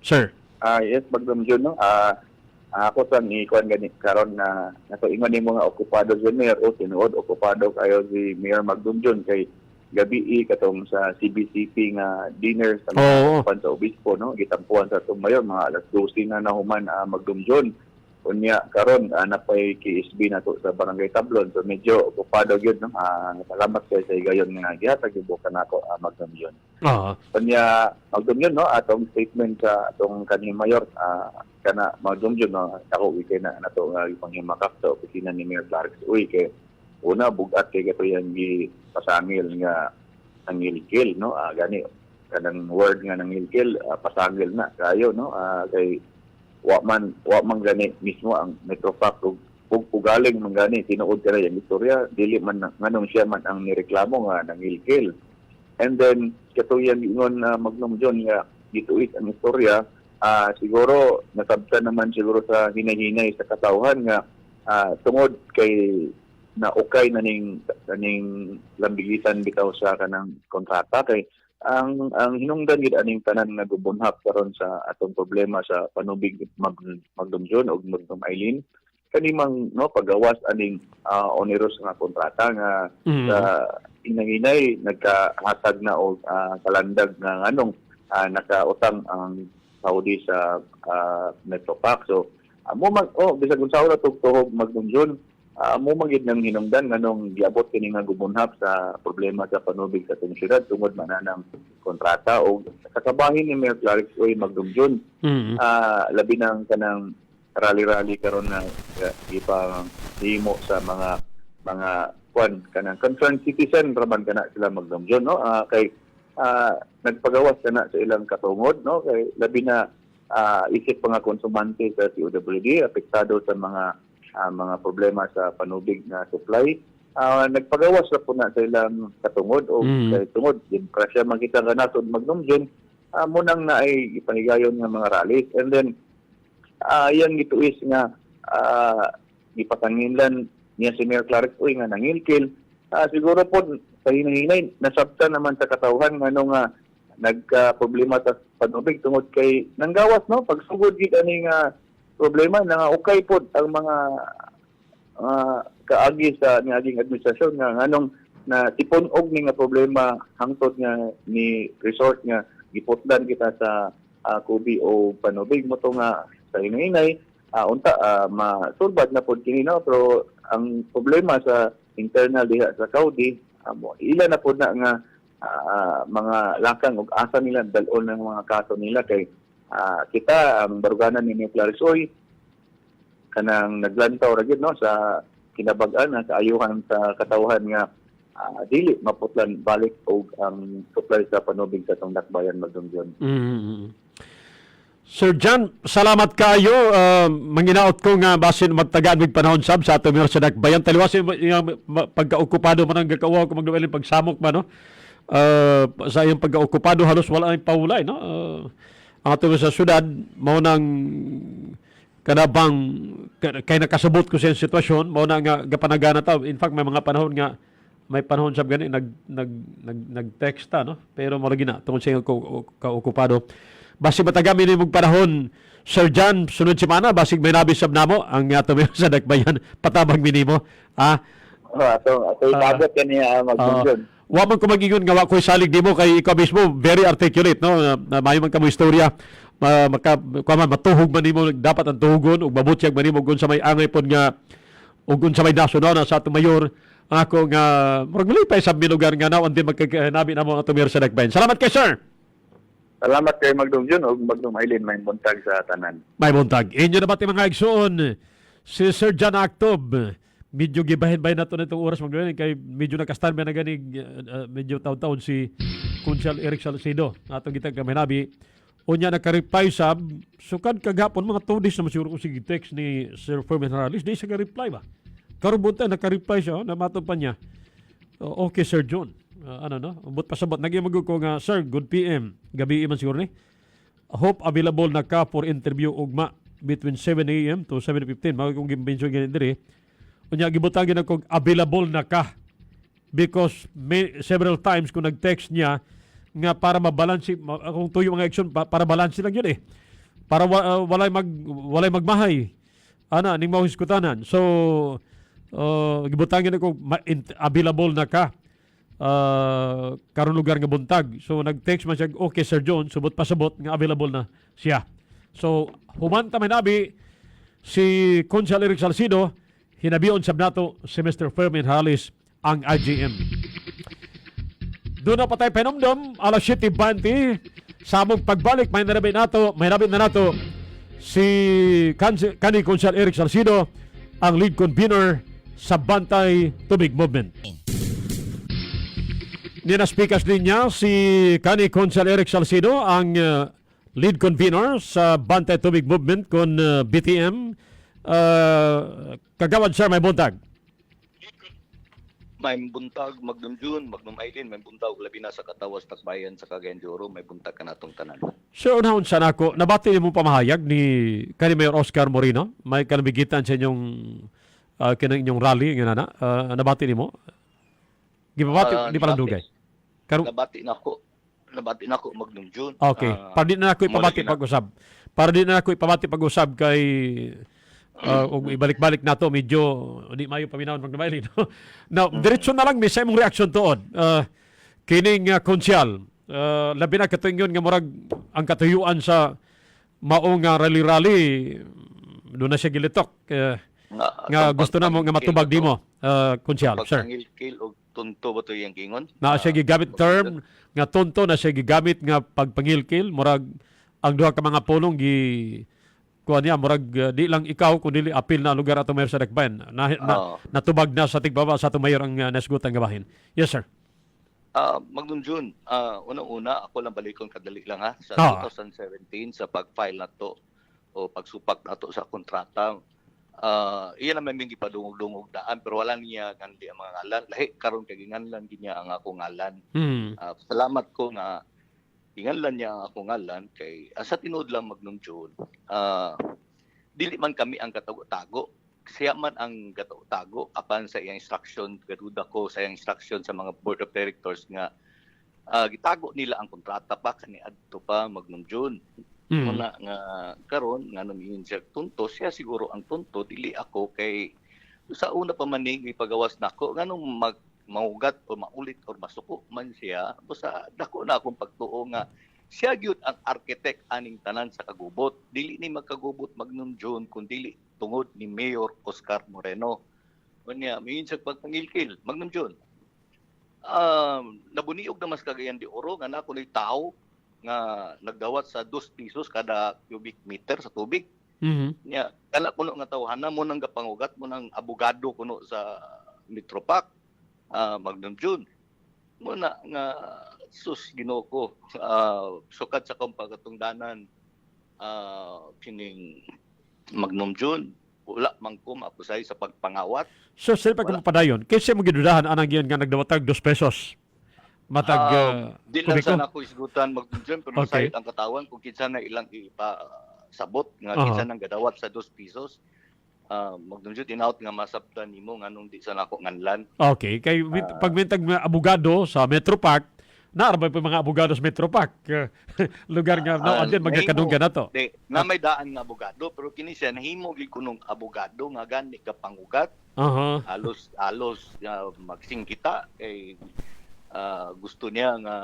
Sir. Yes, Magnum June, no? Ako sa ni kuan gani karon na nato ingon nimo nga okupado si Mayor o tinuod okupado kayo si Mayor Magnum June kay gabi katong sa CBCP nga dinner sa mga sa obispo, no? Gitampuan sa atong mayor mga alas 12 na nahuman Magnum June. Unya karon napay KSB nato sa Barangay Tablon, so medyo okupado gyud, no? Salamat kay sa gayon nga gihatag gibukan nako Magnum June. Unya Magnum June, no, atong statement sa atong kanhi mayor kana Magnum June, no, ako weekend na nato nga ipanghimakap sa opisina ni Mayor Clark. Uy kay una bugat kay katuyan gi pasangil nga nangilkil, no? Gani kanang word nga nangilkil, pasangil na kayo, no? Kay wa man gani mismo ang Metrofax ug pugaling man gani tinuod ka na yung istorya, dili man nganong siya man ang nireklamo nga nangilkil. And then katuyan ingon Magnum John nga gituit ang istorya, siguro nasabtan naman siguro sa hinay-hinay sa katawhan nga tungod kay na okay na ning lambigitan bitaw sa kanang kontrata kay ang hinungdan gid aning tanan nga gubunhap karon sa atong problema sa panubig Magnum John ug Magnum Eileen kanimang no pagawas aning onerous nga kontrata nga sa inanginay nagkahatag na og kalandag nga nganong nakautang ang Saudi sa Metrofax. So bisag unsa na tuhog Magnum John, mo magid nang hinungdan nganong giabot kini nga gubunhap sa problema sa panubig sa atong syudad tungod man ng kontrata o kakabahin ni Mayor Clarix Oy Magnum John. Labi nang kanang rally karon na ipang himo sa mga kanang concerned citizen raman kana sila Magnum John, no? Kay nagpagawas kana sa ilang katungod, no? Kay labi na isip mga konsumante sa COWD apektado sa mga problema sa panubig na supply. Nagpagawas na po na sa ilang katungod o kay tungod din presya makita ka nato Magnum John munang na ay ipahigayon nga mga rallies. And then yan gituis nga ipatanginlan niya si Mayor Clarix Oy nga nangilkil. Siguro po sa hinay nasabtan naman sa katawhan nga nung nagka-problema sa panubig tungod kay nanggawas, no? Pagsugod gid ani nga problema na okay po ang mga kaagi sa niaging administrasyon nga nganong na tipon-og ni nga problema hangtod nga ni resort nga giputdan kita sa Kubi o panubig mo to nga sa hinay unta masulbad na pod kini, no? Pero ang problema sa internal diha sa Saudi ila na pod na nga mga lakang ug asa nila dalon ng mga kaso nila kay kita ang baruganan ni Mayor Clarix Oy kanang naglantaw ra gyud, no, sa kinabag-an sa ayuhan sa katawhan nga dili maputlan balik og ang supply sa panubig sa atong dakbayan Magnum John. Sir John, salamat kayo. Manginaot ko nga basin magtagaan mig panahon sab sa atong sa dakbayan. Taliwasin pagka-okupado man ang gakawa ko Magnum Eileen pagsamok man, no? Sa iyong pagka-okupado halos wala ay paulay, no? Ang atong sa syudad mao nang kanabang kay nakasabot ko sa sitwasyon mao na nga gapanagana ta. In fact may mga panahon nga may panahon sab gani nag-text ta, no? Pero mo lagi na tungod sa iyong ka-okupado. Basi matagami ni mong panahon, Sir John, sunod semana basig may nabisab namo ang atong sa dakbayan patabang minimo. Ato itabot kaniya Magnum John. Wa man ko magingon nga wa ko'y salig nimo kay ikaw mismo very articulate, no? Mayo man kamo istorya matuhog man nimo dapat ang tuhugon ug mabutyag man nimo gun sa may angay pod nga ug gun sa may daso na sa atong mayor ako nga murag malipay sa lugar nga naw andi magkanabi namo ang atong mayor sa dakbayan. Salamat kay sir. Salamat kay Magnum John ug Magnum Eileen may buntag sa tanan. May buntag. Inyo na pati mga igsoon si Sir John Actob. Medyo gibahin-bahin nato nitong oras Magnum kay medyo nakastan na gani medyo taon-taon si Kunsel Eric Salcido ato gitag kaminabi unya naka-reply sab sukad kagapon mga 2 days na masiguro ko sige text ni Sir Fermin Harales di siya ka-reply ba karon bunta naka-reply siya na matod pa niya okay Sir John no but pasabot nagimag ko nga sir good PM gabi man siguro ni hope available na ka for interview ugma between 7 AM to 7:15 mao kung gimbensyon gani diri. Unya gibutangin ako available na ka because several times kung nag-text niya nga para mabalansi akong tuyo mga action para balansi lang yun para walay magmahay ning mao hiskutanan. So gibutangin ako available na ka karon lugar nga buntag. So nag-text man siya okay Sir John subot pasabot nga available na siya. So humanta man nabi si Kunsel Eric Salcido hinabion sab nato si Mr. Fermin Harales ang IGM. Doon na patay penomdom alas 7:20 sa among pagbalik may nabit na nato si Kunsel Eric Salcido ang lead convener sa Bantay Tubig Movement. Nina-speakers din niya si Kani Consel Eric Salcido, ang lead convener sa Bantay Tubig Movement kon BTM. Kagawad sir, may buntag. May buntag Magnum June, Magnum Aileen, may buntag labi na sa Katawas Takbayan sa Cagayan de Oro, may buntag ka natong tanan. Sir, unahon sa nako, nabati mo pamahayag ni Kani Mayor Oscar Moreno, may kanabigitan sa inyong kinang inyong rally nga na, nabati nimo. Gibabati di parang dugay. Karon Nabati na ko Magnum June. okay, para di na ako ipabati mula pag-usab. Para di na ako ipabati pag-usab kay ug ibalik-balik nato medyo di mayo paminawon magnabayli no. Now, diretso na lang mi sa imong reaction tuod. Kining konsyal, labi na katingon nga murag ang katuyuan sa maong rally-rally do na siya gilitok. Nga gusto na mo nga matubag nimo, konsyal, sir. Pagpangil-kil og tunto ba to yung gingon? Na siya gigamit term nga tonto na siya gigamit nga pagpangilkil murag ang duha ka mga pulong gi kuha niya murag di lang ikaw kundi apil na lugar ato mayor sa Dakbayan natubag na sa tigbaba sa ato mayor ang nasgutan nga bahin. Yes sir. Magnum June, unang-una ako lang balikon kadali lang ha sa 2017 sa pag-file nato o pagsupak nato sa kontrata. Iyan naman may gipadungog-dungog daan pero wala niya ganli ang mga ngalan. Lahi karon kay ginganlan niya ang ako ngalan. Salamat ko nga ginganlan niya ang ako ngalan kay sa tinuod lang Magnum June. Dili man kami ang katago-tago. Siya man ang katago-tago apan sa iyang instruction, gaduda ko sa iyang instruction sa mga board of directors nga gitago nila ang kontrata pa kaniadto pa Magnum June. Muna nga karon nga namin siya tunto, siya siguro ang tunto dili ako kay sa una pa man ni ipagawas nako nganong maugat o maulit or masuko man siya basta dako na akong pagtuo nga siya gyud ang architect aning tanan sa kagubot. Dili ni magkagubot Magnum June kun dili tungod ni Mayor Oscar Moreno. Unya miin sa pagpangilkil Magnum June. Nabuniog na mas Cagayan de Oro nga nako ni tao nga nagdawat sa 2 pesos kada cubic meter sa tubig. Nya kana kuno nga tawhana mo nang gapangugat mo nang abogado kuno sa Metropac Magnum June. Muna nga sus Ginoo ko sukat sa kompagtungdanan kining Magnum June wala man ko mapusay sa pagpangawat. So sir pag padayon, kaysa mo gidudahan anang giyan nga nagdawatag 2 pesos. Matag di lang kubiko? sana ko isgutan Magnum June pero Okay. sayot ang katawan kung kinsa na ilang ipasabot nga kinsa nang gadawat sa 2 pesos. Magnum June tinaut nga masabtan nimo nganong di sana ako nganlan. Okay, kay pag mintag mga abogado sa Metropac, naarabay pa mga abogado sa Metropac. Lugar nga na din magkakadunggan na to. Di, na may daan nga abogado pero kini siya nahimo gid kunong abogado nga gani ka pangugat. Alos magsingkita kay gusto niya nga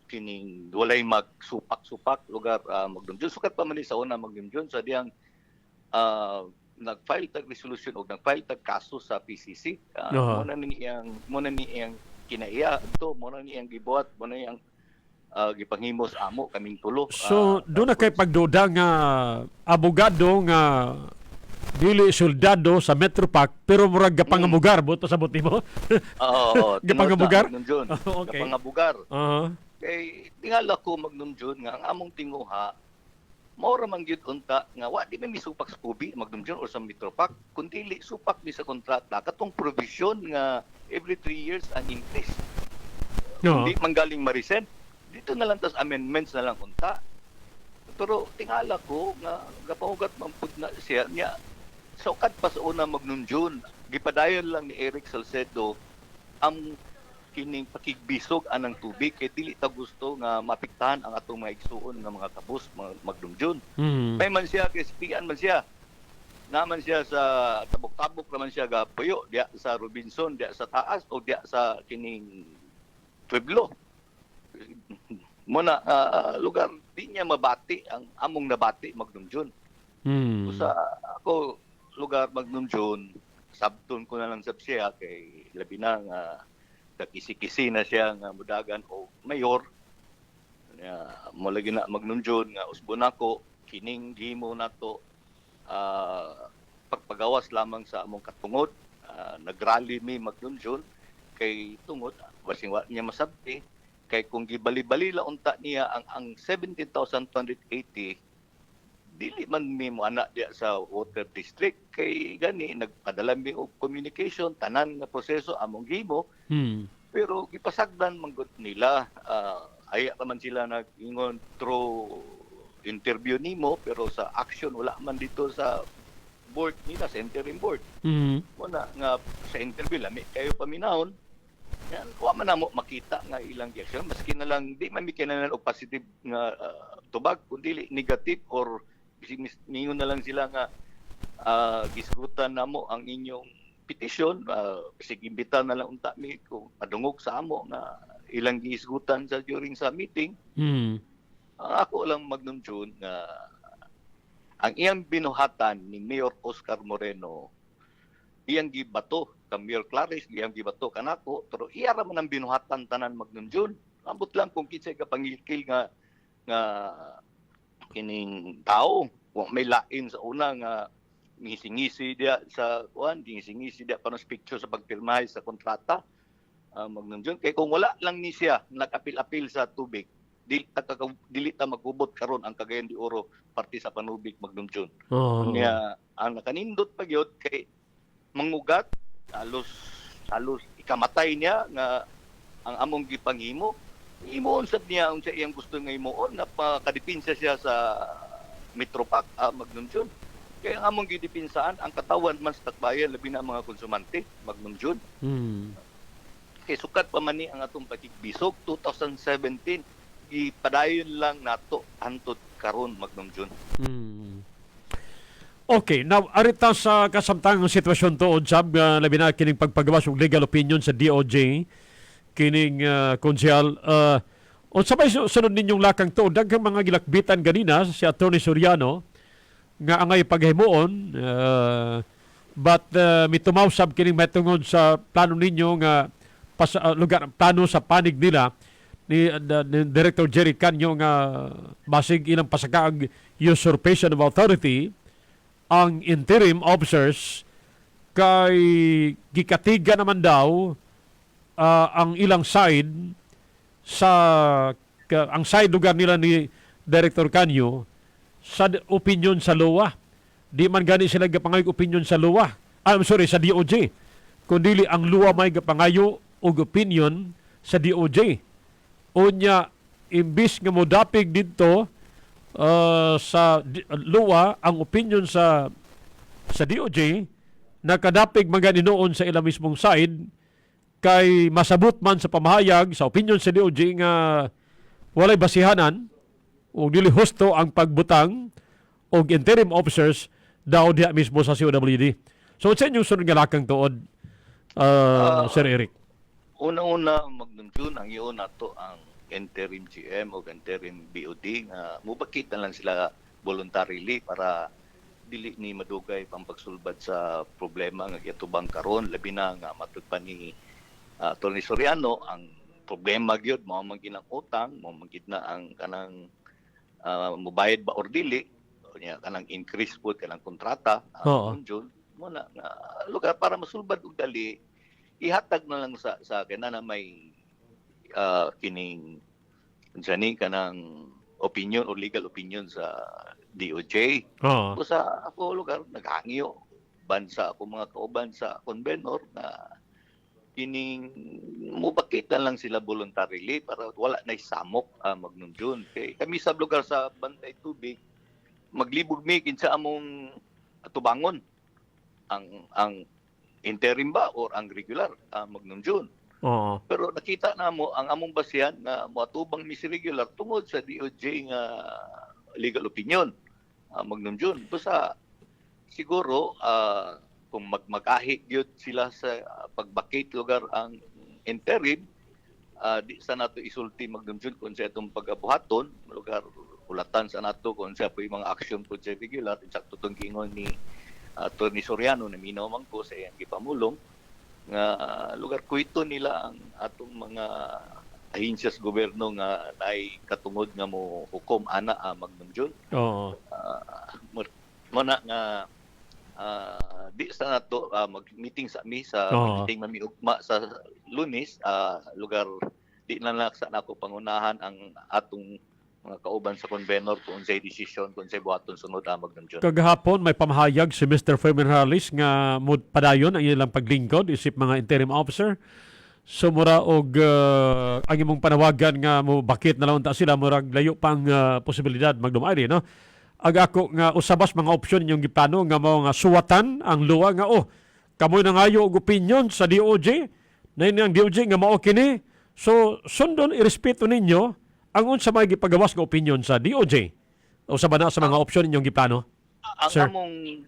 kining walay magsupak-supak lugar Magnum June. Sukat pa man sa una Magnum June sa diyang nag-file tag resolution o nag-file tag kaso sa PCC. Muna ni iyang kinaiya ito, muna ni iyang gibuhat, muna ni iyang gipanghimos amo kaming tulo. So, doon na kay pagduda nga abogado nga dili soldado sa Metropac pero murag gapangamugar buto sa buti mo. Oo, gapangamugar. Magnum June. Okay. Gapangamugar. Uh-huh. Kay tingala ko Magnum June nga ang among tinguha maura man gyud unta nga wa di may supak sa kubi Magnum June or sa Metropac kundi supak ni sa kontrata katong provision nga every 3 years an increase. Hindi man galing ma-resent. Dito na lang tas amendments na lang unta. Pero tingala ko nga gapangugat man pud na siya niya sukat pa sa una Magnum June gipadayon lang ni Eric Salcedo ang kining pakigbisog anang tubig kay dili ta gusto nga mapiktahan ang atong mga igsuon nga mga kabus Magnum June. May man siya kay spian man siya. Naman siya sa tabok-tabok naman siya gapuyo diya sa Robinson, diya sa taas o diya sa kining Pueblo. Muna lugar di niya mabati ang among nabati Magnum June. Sa ako lugar Magnum June sabton ko na lang sab siya kay labi na nga kisi-kisi na siya nga mudagan o mayor mo lagi na Magnum June nga usbon nako kining gimo nato pagpagawas lamang sa among katungod nagrally mi Magdunjon kay tungod basing wa niya masabi kay kung gibali-bali la unta niya ang 17,280 dili man mi mo ana diya sa water district kay gani nagpadala mi og communication tanan nga proseso among gimo pero gipasagdan man gud nila aya pa man sila nag-ingon through interview nimo pero sa action wala man dito sa board nila sa interim board muna nga sa interview lami kayo paminahon yan wa man namo makita nga ilang action maski na lang di man mi kinanan og positive nga tubag kundi negative or mingon na lang sila nga gisgutan namo ang inyong petition sige imbita na lang unta mi kung padungog sa amo nga ilang gisgutan sa during sa meeting ako lang Magdunjon nga ang iyang binuhatan ni Mayor Oscar Moreno iyang gibato ka Mayor Clarice iyang gibato kanako pero iya ra man ang binuhatan tanan Magdunjon ambot lang kung kinsay ka pangilkil nga kining tao wa may lain sa una nga ngisi-ngisi dia sa kuan ngisi-ngisi dia panos picture sa pagpirmahay sa kontrata Magdunjon kay kung wala lang ni siya nag-apil-apil sa tubig dili ta magubot karon ang Cagayan de Oro parte sa panubig Magdunjon niya ang nakanindot pa gyud kay mangugat halos ikamatay niya nga ang among gipanghimo imoon sad niya unsa iyang gusto nga imoon na pakadipinsa siya sa Metro Park Magdunjon kaya ang among gidepinsaan ang katawan man sa takbayan labi na mga konsumante Magdunjon kay sukat pa man ni ang atong pakigbisog 2017 ipadayon lang nato antud karon Magdunjon. Okay, now arita sa kasamtangang sitwasyon tuod sab labi na kining pagpagawas og legal opinion sa DOJ kining konsyal unsa may sunod ninyong lakang tuod daghang mga gilakbitan ganina si Attorney Soriano nga angay paghimuon but mitumaw sab kining matungod sa plano ninyo nga lugar plano sa panig nila ni Director Jerry Canyo nga basig ilang pasakaag usurpation of authority ang interim officers kay gikatiga naman daw ang ilang side sa ang side lugar nila ni Director Canyo sa opinion sa LOA. Di man gani sila gapangay opinion sa LOA. I'm sorry, sa DOJ. Kundi ang LOA may gapangayo og opinion sa DOJ. Unya imbis nga modapig dito sa LOA ang opinion sa DOJ nakadapig maganinoon sa ilang mismong side kay masabot man sa pamahayag sa opinion sa DOJ nga walay basihanan o dili husto ang pagbutang og interim officers daw diha mismo sa COWD. So sa inyong sunod nga lakang tuod Sir Eric. Una-una Magdunjon ang iyon nato ang interim GM o interim BOD nga mubakit na lang sila voluntarily para dili ni madugay pang pagsulbad sa problema nga gitubang karon labi na nga matud pa ni Atty. Soriano ang problema gyud mao man ginang utang mao man gid na ang kanang mubayad ba or dili nya kanang increase pud kanang kontrata Magdunjon mo na lugar para masulbad og dali ihatag na lang sa kanana may kining unsani kanang opinion or legal opinion sa DOJ. So sa ako lugar naghangyo bansa ako mga kauban sa convenor na kining mubakit na lang sila voluntarily para wala na isamok Magdunjon. Kay kami sa lugar sa Bantay Tubig maglibog mi kinsa among tubangon ang interim ba or ang regular Magdunjon. Pero nakita na mo ang among basihan na moatubang mi si regular tungod sa DOJ nga legal opinion Magdunjon. Basta siguro kung mag-ahi gyud sila sa pagbakit lugar ang interim di sa nato isulti Magdunjon kung sa itong pagabuhaton lugar ulatan sa nato kung sa mga action po sa regular insakto tong gingon ni Atty. Soriano na minaw man ko sa iyang gipamulong nga lugar kuito nila ang atong mga ahensyas gobyerno nga naay katungod nga mo hukom ana Magdunjon. Mo na nga di sa nato mag-meeting sa mi sa Oo. meeting mami ugma sa Lunes, lugar di na sa nako pangunahan ang atong mga kauban sa convenor kung unsay desisyon kung unsay buhaton sunod Magdum June. Kagahapon may pamahayag si Mr. Fermin Harris nga padayon ang ilang paglingkod isip mga interim officer. Sumura og ang imong panawagan nga mo bakit na lang ta sila murag layo pang posibilidad Magdum Iri, no? Ag ako nga usabas mga opsyon yung giplano nga mao nga suwatan ang luwa nga kamoy na ngayo og opinion sa DOJ na ang DOJ nga mao kini, so sundon irespeto ninyo ang unsa may gipagawas nga opinion sa DOJ o sa bana sa mga opsyon ninyong giplano. Ang Sir. among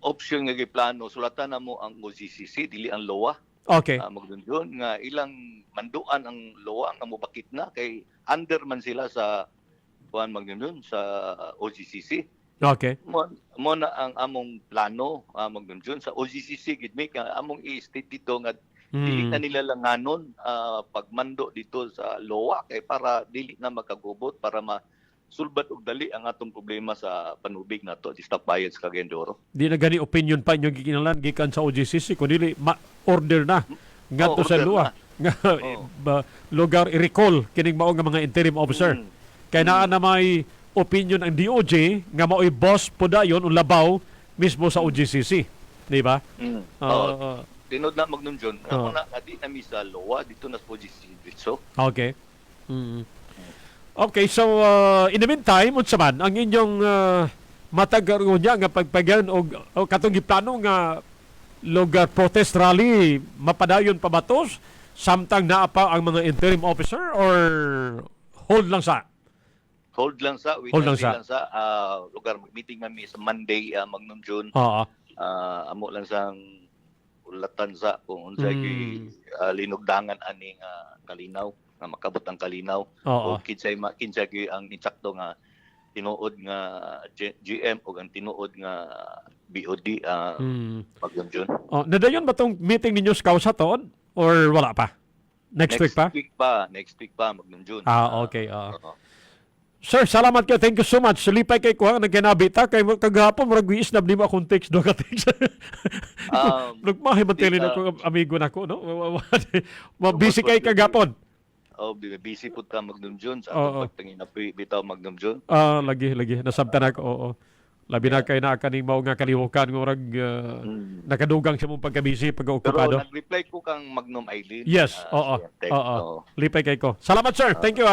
option nga giplano sulatan namo ang OGCC dili ang LOA. Okay. Magdum June nga ilang manduan ang LOA nga mobakit na kay under man sila sa Magdum June sa OGCC. Okay. Mo na ang among plano Magdum June sa OGCC gid may among i-state dito nga dili na nila langanon pagmando dito sa LOA kay para dili na makagubot para masulbad og dali ang atong problema sa panubig nato di stop bayad sa Cagayan-de-Oro. Di na gani opinion pa inyong gikinahanglan gikan sa OGCC kundi order na ngadto sa order luwa nga lugar i-recall kining mao nga mga interim officer. Kay naa na may opinion ang DOJ nga mao'y boss podayon o labaw mismo sa OGCC, di ba? Tinod na Magdum June Oo. na di na mi sa LOA dito na sa OGCC dito. Okay. Okay, so in the meantime, unsa man ang inyong matagaron niya nga pagpagyan o katong giplano nga lugar protest rally mapadayon pa batos samtang naa pa ang mga interim officer or hold lang sa? Hold lang sa Hold lang sa. lugar meeting kami sa Monday Magdum June. Oo. Amo lang sang ulatan sa kung unsay linugdangan aning kalinaw nga makabot ang kalinaw Oo. o kinsay ang insakto nga tinuod nga GM o ang tinuod nga BOD Magdum June. Nadayon ba tong meeting ninyo sa Kausa toon or wala pa? Next week pa? Next week pa Magdum June. Okay. Sir, salamat kayo. Thank you so much. Lipay kay kuha nagkinabita kay kagahapon murag isnab nimo akong text do ka text. Nagmahay man tili na ko amigo nako, no? Busy kay kagahapon. Busy pud ka Magdum June sa Oo. atong pagtingin na bitaw Magdum June. Lagi nasabtan ako. Oo. Labi na kay na kaning mao nga kalihukan nga murag nakadugang siya mong pagka-busy Pero pag-okupado. nag-reply ko kang Magnum Eileen. Yes, sa text. oo. Lipay kay ko. Salamat sir. Thank you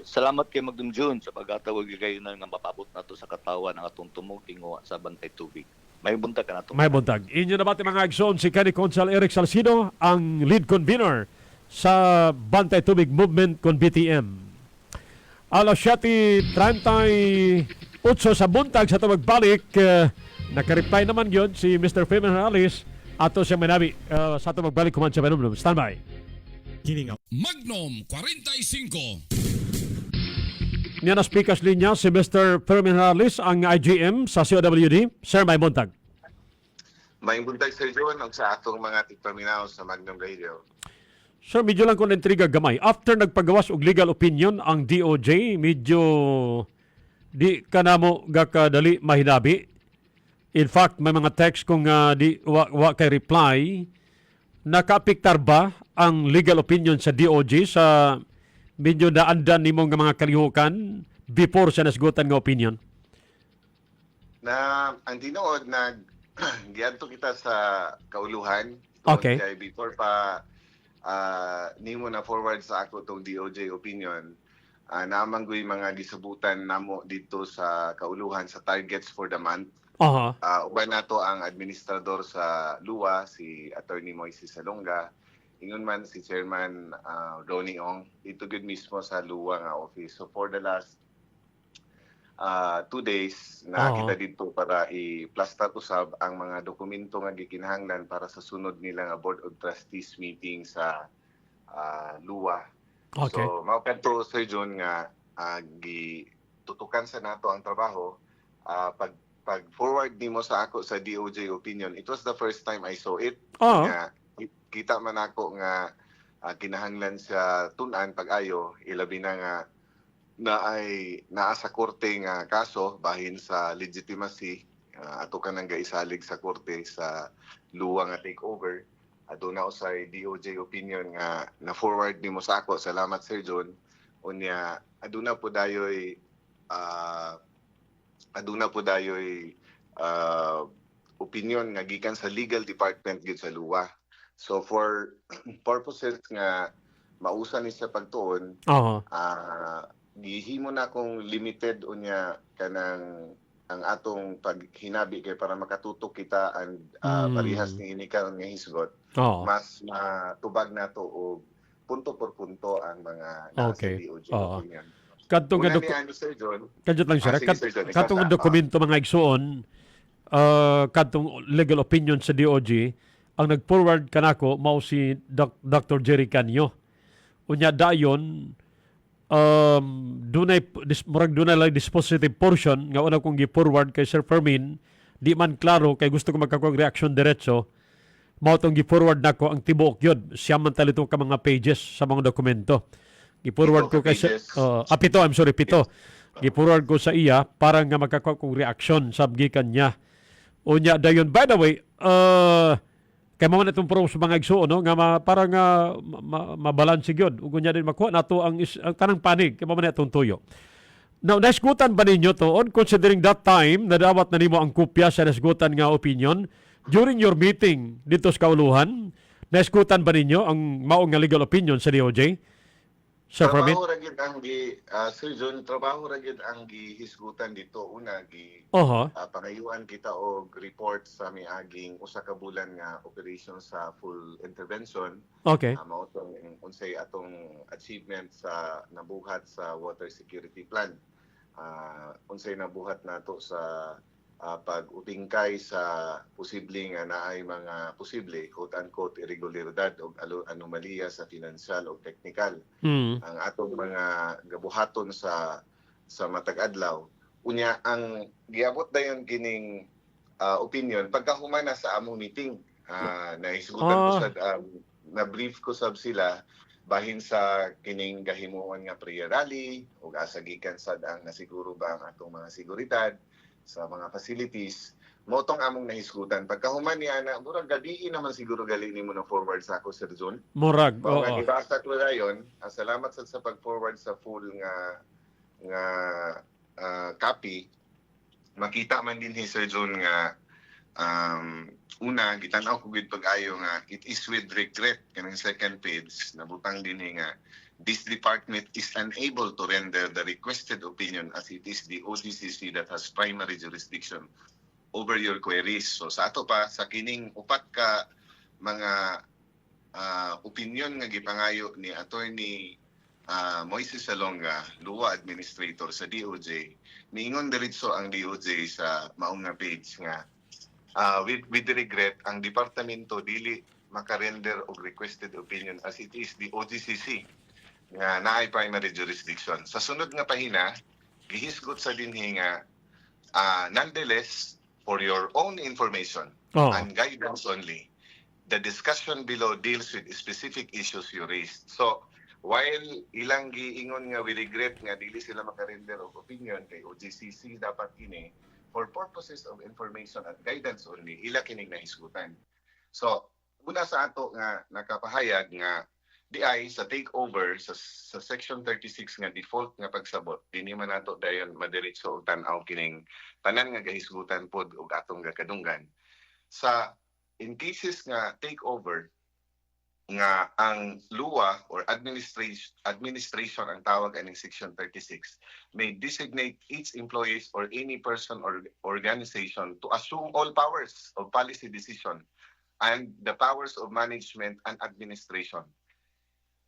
Salamat kay Magdum June sa pagkatawag kayo na nga mapabot nato sa katawan ng atong tumong tinguha sa Bantay Tubig. May buntag ka nato. May buntag. Inyo na bati mga igsoon si Kani Consal Eric Salcido, ang lead convener sa Bantay Tubig Movement con BTM. Alas 7:38 sa buntag sa tumagbalik, nakareply naman yun si Mr. Fermin Harris ato siyang manabi sa tumagbalik kuman sa Benumlum. Standby. Magnum 45. Niya na speakers linya si Mr. Fermin Harris, ang IGM sa COWD. Sir, may buntag. May buntag Sir John ang sa atong mga tigpaminaw sa Magnum Radio. Sir, medyo lang kung intriga gamay. After nagpagawas og legal opinion ang DOJ, medyo di ka na mo gakadali mahinabi. In fact, may mga text kung di wa kay reply. Nakaapektar ba ang legal opinion sa DOJ sa medyo daandan nimo nga mga kalihukan before sa nasgutan nga opinion? Na ang tinuod giadto kita sa kauluhan. Okay. Kaya before pa nimo na forward sa ako tong DOJ opinion, namanggoy mga gisabutan namo dito sa kauluhan sa targets for the month. Uban nato ang administrador sa LUA, si Attorney Moises Salonga. Ingon man si Chairman Ronnie Ong, dito gud mismo sa LUA nga office. So for the last 2 days na kita dito para i-plasta usab ang mga dokumento nga gikinahanglan para sa sunod nila nga Board of Trustees meeting sa LUA. Okay. So mao kadto Sir John nga gitutukan sa nato ang trabaho. Pag forward nimo sa ako sa DOJ opinion, it was the first time I saw it. Nga, kita man ako nga kinahanglan sa tun-an pag-ayo, ilabi na nga naa sa korte nga kaso bahin sa legitimacy ato ka nang gaisalig sa korte sa luwa nga takeover. Aduna usay DOJ opinion nga na-forward nimo sa ako. Salamat Sir John. Unya aduna po dayoy opinion nga gikan sa legal department gid sa luwa. So for purposes nga mausa ni sa pagtuon, Oo. gihimo na kung limited unya kanang ang atong paghinabi kay para makatutok kita and parihas ni ini karon nga hisgot. Oo. Mas matubag nato og punto por punto ang mga nasa Okay. DOJ Oo. opinion. Kadtong Una nga ni ano, Sir John, kadto lang sir. sige, Sir John, ikaw Kadtong sa- dokumento mga igsuon, kadtong legal opinion sa DOJ, ang nag-forward kanako mao si Dr. Jerry Canyo. Unya dayon dunay lang dispositive portion nga una kong gi-forward kay Sir Fermin, di man klaro kay gusto ko magkakuha reaction diretso. Mao tong gi-forward nako ang tibuok yun. Siya man talito ka mga pages sa mga dokumento. Gi-forward ko kay pages. pito. Gi-forward ko sa iya para nga magkakuha kong reaction sa gikan niya. Unya dayon, by the way, kay mo na itong pro sa mga igsuon no nga para nga mabalanse gyud ug unya din makuha nato ang kanang panig kay mo na itong tuyo. Now, nasgutan ba ninyo to on considering that time na dapat na nimo ang kopya sa nasgutan nga opinion during your meeting dito sa kauluhan? Nasgutan ba ninyo ang maong nga legal opinion sa DOJ? Sir Fermin? trabaho ra gyud ang Sir John, trabaho ra gyud ang gihisgutan dito. Una Oho. pangayuan kita og report sa miaging usa ka bulan nga operation sa full intervention. Okay. Mao tong unsay atong achievement sa nabuhat sa water security plan. Unsay nabuhat nato sa pag-utingkay sa posibleng naay mga posible quote-unquote irregularidad o anomalya sa financial o technical. Ang atong mga gabuhaton sa matag adlaw. Unya ang giabot dayon kining opinion pagkahuman na sa among meeting. Nahisgutan ko sa na-brief ko sab sila bahin sa kining gahimuon nga prayer rally ug asa gikan sad ang nasiguro ba ang atong mga seguridad sa mga facilities. Mo tong among nahisgutan pagkahuman niya na murag gabi naman siguro gali nimo na forward sa ako Sir John. Murag. Oo. Oo. Ibasa ko dayon. Salamat sa pag-forward sa full nga copy. Makita man din ni Sir John nga una gitanaw ko gid pag-ayo nga it is with regret kanang second page nabutang din nga this department is unable to render the requested opinion as it is the OGCC that has primary jurisdiction over your queries. So sa ato pa sa kining upat ka mga opinion nga gipangayo ni Attorney Moises Salonga, Luwa Administrator sa DOJ, miingon diretso ang DOJ sa maong nga page nga with regret ang departamento dili makarender og requested opinion as it is the OGCC nga naay primary jurisdiction. Sa sunod nga pahina, gihisgot sa dinhi nga nonetheless, for your own information and guidance only, the discussion below deals with specific issues you raised. So, while ilang giingon nga we regret nga dili sila makarender og opinion kay OGCC dapat kini for purposes of information at guidance only, ila kining nahisgutan. So, una sa ato nga nakapahayag nga DI sa takeover sa section 36 nga default nga pagsabot dinhi man nato dayon madiretso og tan-aw kining tanan nga gahisgutan pod og atong gakadunggan sa in cases nga takeover nga ang luwa or administration ang tawag aning section 36 may designate each employees or any person or organization to assume all powers of policy decision and the powers of management and administration,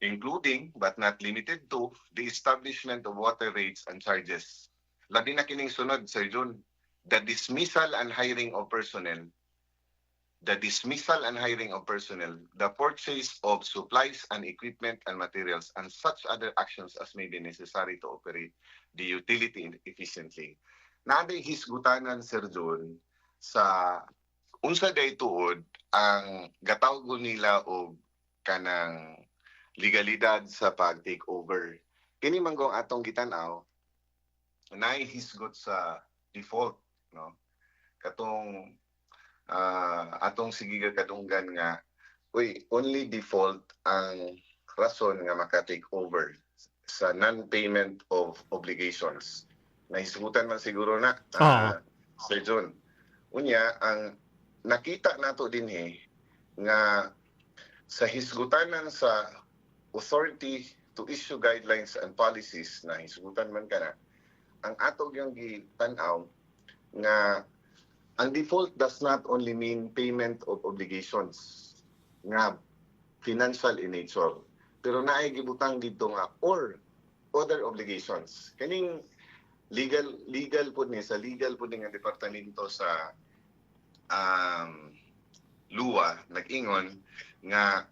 including but not limited to the establishment of water rates and charges. Labi na kining sunod, Sir Jun, the dismissal and hiring of personnel, the purchase of supplies and equipment and materials, and such other actions as may be necessary to operate the utility efficiently. Naaday hisgutanan, Sir Jun, sa unsa day tuod ang gatawag nila og kanang legalidad sa pag-take over. Kini manggong atong gitanaw, naay hisgot sa default, no? katong atong sige kadunggan nga only default ang rason nga maka-take over sa non-payment of obligations. Nahisgutan man siguro na, Sir John. Unya, ang nakita nato din nga sa hisgutanan sa authority to issue guidelines and policies na hisgutan man kana, ang ato yung gitanaw nga ang default does not only mean payment of obligations nga financial in nature, pero naay gibutang dito nga or other obligations. Kaning legal po ni sa legal po nga departamento sa luwa nag-ingon nga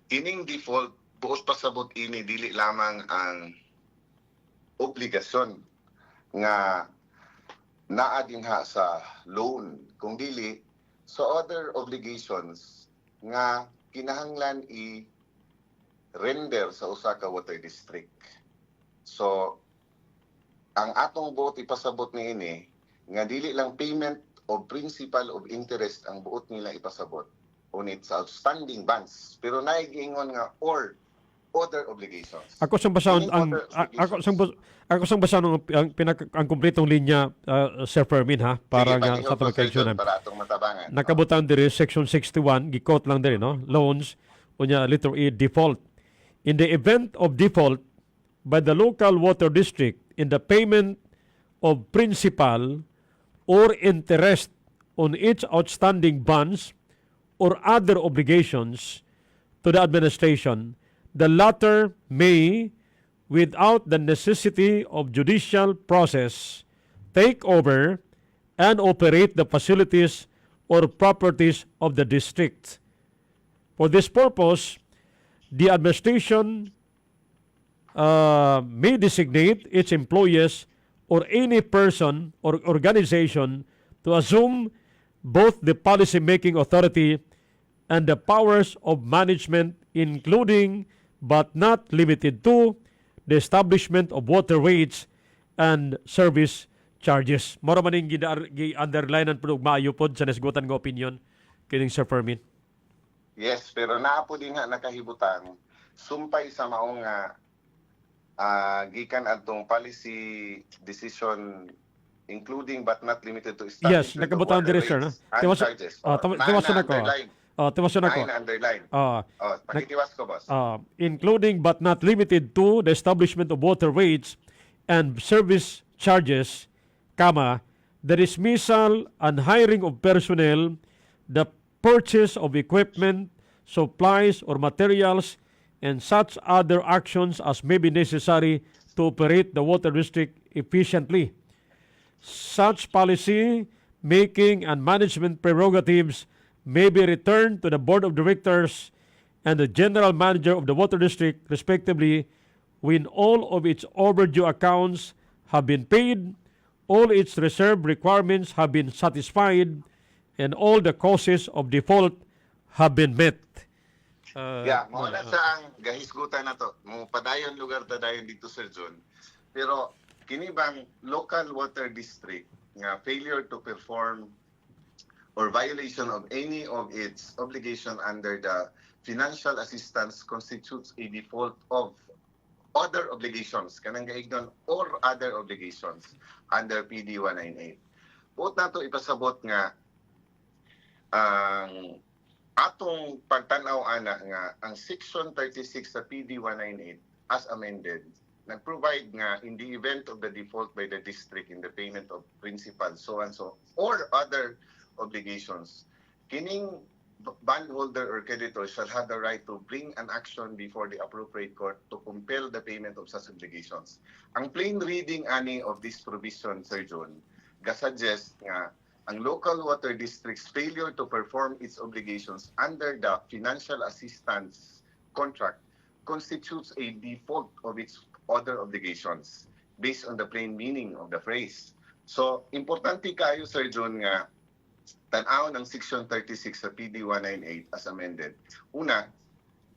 kining default buos pasabot ini dili lamang ang obligasyon nga naa dinha sa loan, kung dili so other obligations nga kinahanglan i-render sa usa ka water district. So ang atong buot ipasabot niini nga dili lang payment of principal of interest ang buot nila ipasabot unit sa outstanding bonds, pero naigingon nga or other obligations. Ako sang basaon ang ako sang basaon ang kumpletong linya, Sir Fermin, ha, para nga sa tabagkaysyonan. Para atong matabangan. Nakabutan diri section 61 gi-quote lang diri, no, loans unya letter E, default in the event of default by the local water district in the payment of principal or interest on its outstanding bonds or other obligations to the administration, the latter may, without the necessity of judicial process, take over and operate the facilities or properties of the district. For this purpose, the administration may designate its employees or any person or organization to assume both the policy-making authority and the powers of management, including but not limited to the establishment of water rates and service charges. Moro man yung gi-underlinean po maayo po sa nasgutan ng opinion kining Sir Fermin. Yes, pero naa po din nga nakahibutan sumpay sa mao nga gikan adtong policy decision including but not limited to Yes, nakabutan diri, sir, no? Charges. Tiwason ako. Tiwason ako. Underline. Pakitiwas ko, boss. Including but not limited to the establishment of water rates and service charges, the dismissal and hiring of personnel, the purchase of equipment, supplies or materials, and such other actions as may be necessary to operate the water district efficiently. Such policy making and management prerogatives may be returned to the Board of Directors and the General Manager of the Water District, respectively, when all of its overdue accounts have been paid, all its reserve requirements have been satisfied, and all the causes of default have been met. Mao na sa ang gahisgutan na to. Mo padayon lugar ta dayon dito, Sir John. Pero kini bang local water district nga failure to perform or violation of any of its obligation under the financial assistance constitutes a default of other obligations, kanang gaignon or other obligations under PD 198. Buot nato ipasabot nga ang atong pagtanaw ana nga ang section 36 sa PD 198 as amended nag-provide nga in the event of the default by the district in the payment of principal so and so or other obligations, kining bondholder or creditor shall have the right to bring an action before the appropriate court to compel the payment of such obligations. Ang plain reading ani of this provision, Sir John, ga-suggest nga ang local water district's failure to perform its obligations under the financial assistance contract constitutes a default of its other obligations based on the plain meaning of the phrase. So, importante kayo, Sir John, nga tan-aw ng Section 36 sa PD 198 as amended. Una,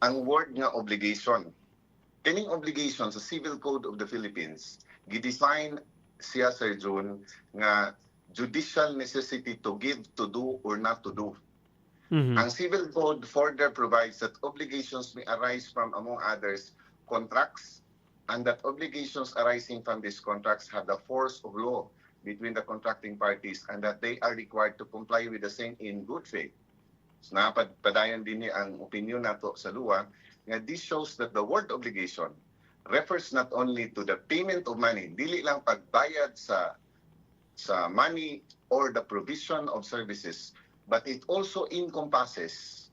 ang word nga obligation. Kining obligation sa Civil Code of the Philippines, gidefine siya, Sir John, nga judicial necessity to give, to do, or not to do. Mhm. Ang Civil Code further provides that obligations may arise from, among others, contracts, and that obligations arising from these contracts have the force of law between the contracting parties and that they are required to comply with the same in good faith. So, napadayon din ni ang opinion nato sa luwa nga this shows that the word obligation refers not only to the payment of money, dili lang pagbayad sa money or the provision of services, but it also encompasses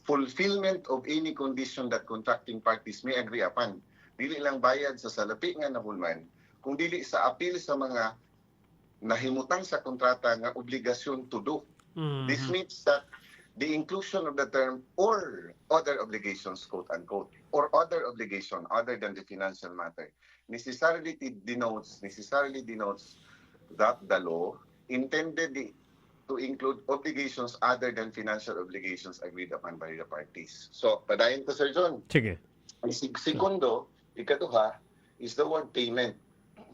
fulfillment of any condition that contracting parties may agree upon. Dili lang bayad sa salapi nga nahulman, kung dili sa apil sa mga nahimutang sa kontrata nga obligasyon to do. Mhm. This means that the inclusion of the term or other obligations, quote unquote, or other obligation other than the financial matter, necessarily denotes that the law intended to include obligations other than financial obligations agreed upon by the parties. So, padayon ko, Sir John. Sige. Ang segundo, ikaduha, is the word payment.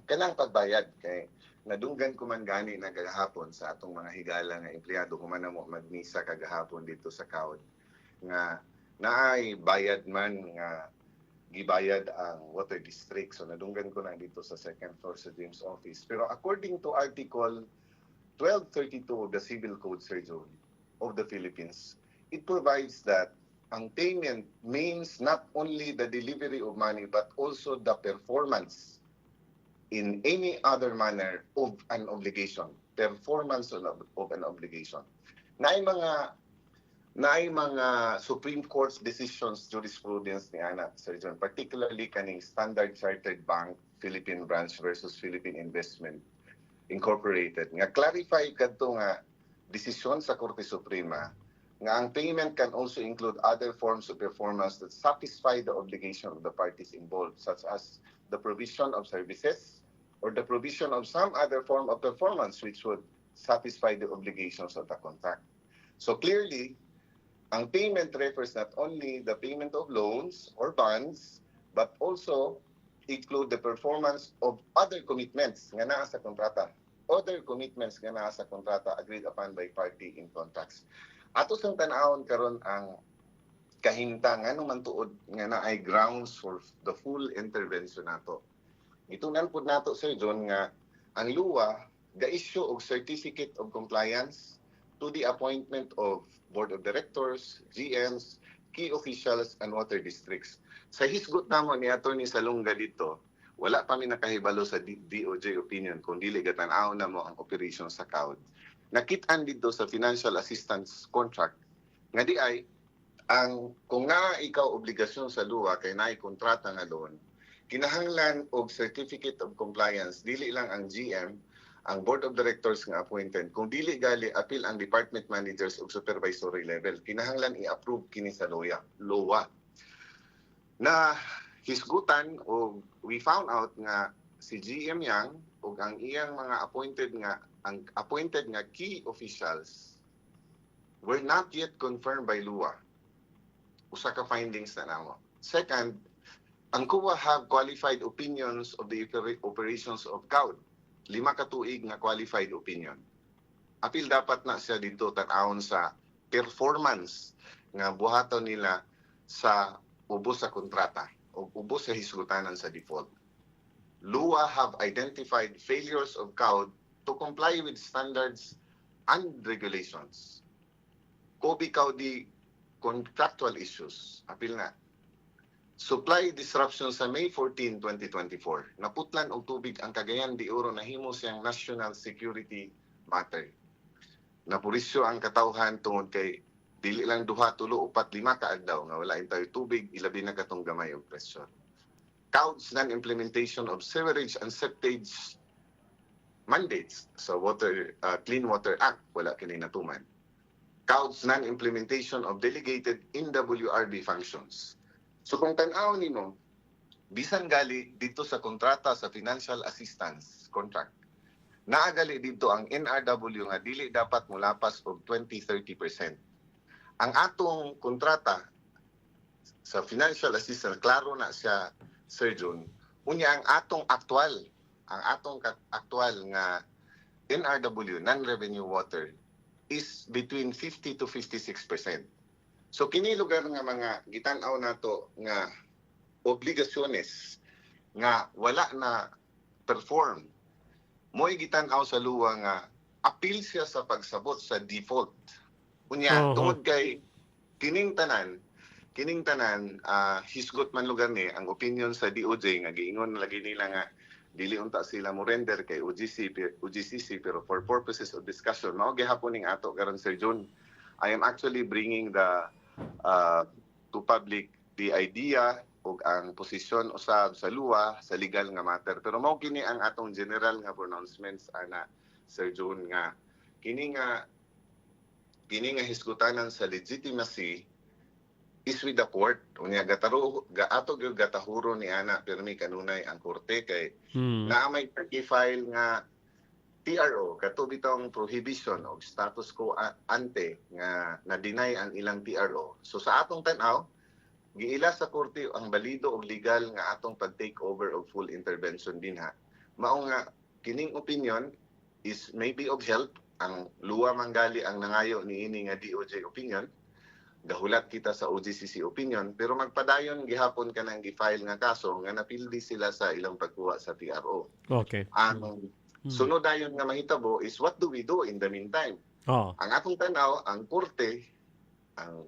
Kanang pagbayad. Kay nadunggan ko man gani na kagahapon sa atong mga higala nga empleyado kung man na mo magmisa kagahapon dito sa CAUD nga naay bayad man nga gibayad ang water district. So nadunggan ko na dito sa second floor sa James office. Pero according to Article 1232 of the Civil Code, Sir John, of the Philippines, it provides that ang payment means not only the delivery of money but also the performance in any other manner of an obligation. Performance of an obligation. Naay mga Supreme Court's decisions, jurisprudence ni Ana, Sir John, particularly kaning Standard Chartered Bank Philippine Branch versus Philippine Investment Incorporated. Nga clarify kadto nga desisyon sa Korte Suprema nga ang payment can also include other forms of performance that satisfy the obligation of the parties involved, such as the provision of services or the provision of some other form of performance which would satisfy the obligations of the contract. So clearly, ang payment refers not only the payment of loans or bonds, but also include the performance of other commitments nga naa sa kontrata. Other commitments nga naa sa kontrata agreed upon by party in contracts. Ato sang tan-awon karon ang kahimtang ano man tuod nga naay grounds for the full intervention nato. Itunan po nato, Sir John, nga ang luwa ga-issue og certificate of compliance to the appointment of board of directors, GMs, key officials, and water districts. Sa hisgot namon ni Atty. Salonga dito, wala pa mi nakahibalo sa DOJ opinion kung dili gatan-aw na mo ang operation sa CAUD. Nakitaan dito sa financial assistance contract nga di ay ang kung na ikaw obligasyon sa luwa kay naay kontrata nga loan, kinahanglan og certificate of compliance dili lang ang GM, ang board of directors nga appointed, kung dili gali apil ang department managers ug supervisory level, kinahanglan i-approve kini sa LOA. Na hisgutan o we found out nga si GM Yang ug ang iyang mga appointed nga key officials were not yet confirmed by LOA. Usa ka findings na namo. Second, ang COA have qualified opinions of the operations of CAUD. 5 ka tuig nga qualified opinion. Apil dapat na siya dito tan-awon sa performance nga buhaton nila sa ubos sa kontrata o ubos sa hisgutanan sa default. LOA have identified failures of CAUD to comply with standards and regulations. COBI-CAUDI contractual issues. Apil na. Supply disruption sa May 14, 2024. Naputlan og tubig ang Cagayan de Oro nahimo siyang national security matter. Napurisyo ang katawhan tungod kay dili lang 2, 3, 4, 5 ka adlaw nga wala tayo tubig, ilabi na katong gamay og pressure. CAUD's non-implementation of sewerage and septage mandates sa Clean Water Act, wala kini natuman. CAUD's non-implementation of delegated NWRB functions. So kung tan-aw nimo, bisan gali dito sa kontrata sa financial assistance contract, naagali dito ang NRW nga dili dapat mulapas og 20-30%. Ang atong kontrata sa financial assistance, klaro na siya, Sir John, unya ang atong aktual nga NRW, non-revenue water, is between 50 to 56%. So kini lugar nga mga gitan-aw nato nga obligasyones nga wala na perform, mo'y gitan-aw sa luwa nga appeal siya sa pagsabot sa default. Unya, tungod kay kining tanan, hisgot man lugar ni ang opinion sa DOJ nga giingon lagi nila nga dili unta sila mo render kay UGCC pero for purposes of discussion mao gihapon ning ato karon Sir John. I am actually bringing to public the idea ug ang posisyon usab sa luwa sa legal nga matter, pero mao kini ang atong general nga pronouncements ana Sir John nga kini nga hisgutanan sa legitimacy is with the court. Unya ato gyud gatahuro ni ana pirmi kanunay ang korte kay naa may file nga TRO kato bitong prohibition o status quo ante nga na-deny ang ilang TRO. So sa atong tan-aw giila sa korte ang balido og legal nga atong pag-take over og full intervention dinha. Mao nga kining opinion is maybe of help. Ang luwa manggali ang nangayo niini nga DOJ opinion. Gahulat kita sa OGCC opinion, pero magpadayon gihapon ka nang gi-file nga kaso nga napildi sila sa ilang pagkuha sa TRO. Okay. Ang sunod dayon nga mahitabo is what do we do in the meantime? Ang atong tanaw, ang korte, ang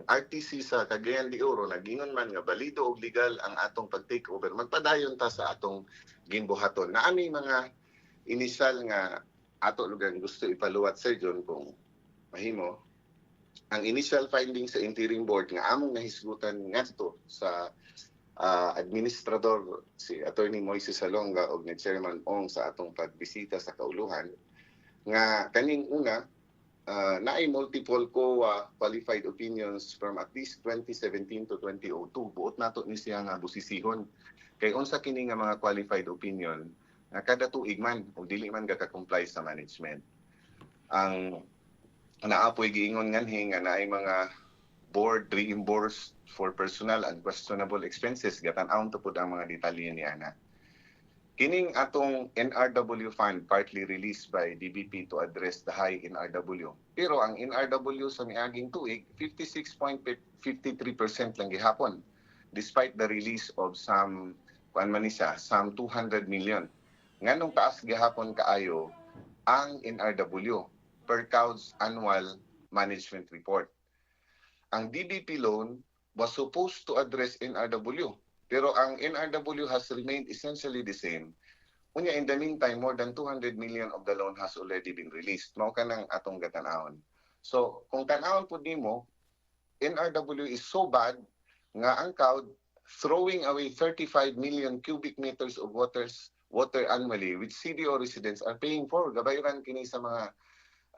RTC sa Cagayan de Oro nagingon man nga balido og legal ang atong pag-take over. Magpadayon ta sa atong ginbuhaton. Naami mga initial nga ato lugar gusto ipaluwat Sir John kung mahimo. Ang initial findings sa interim board nga among nahisgutan ngadto sa administrador si Attorney Moises Salonga ug ni Chairman Ong sa atong pagbisita sa kauluhan nga kaning una naay multiple qualified opinions from at least 2017 to 2002. Buot nato ni siya nga busisihon kay unsa kini nga mga qualified opinion nga kada tuig man o dili man gaka-comply sa management. Ang naapoy giingon nganhi nga naay mga board reimbursed for personal and questionable expenses gatan-aw to pud ang mga detalye ni ana. Kining atong NRW fund partly released by DBP to address the high NRW. Pero ang NRW sa miaging tuig 56.53% lang gihapon despite the release of some 200 million. Nganong taas gihapon kaayo ang NRW per CAUD's annual management report. Ang DBP loan was supposed to address NRW, pero ang NRW has remained essentially the same. Unya, in the meantime, more than 200 million of the loan has already been released. Mao ka ng atong gatanahon. So, kung tanahon po nimo, NRW is so bad nga ang CAUD throwing away 35 million cubic meters of water annually which CDO residents are paying for. Gabayoran kini sa mga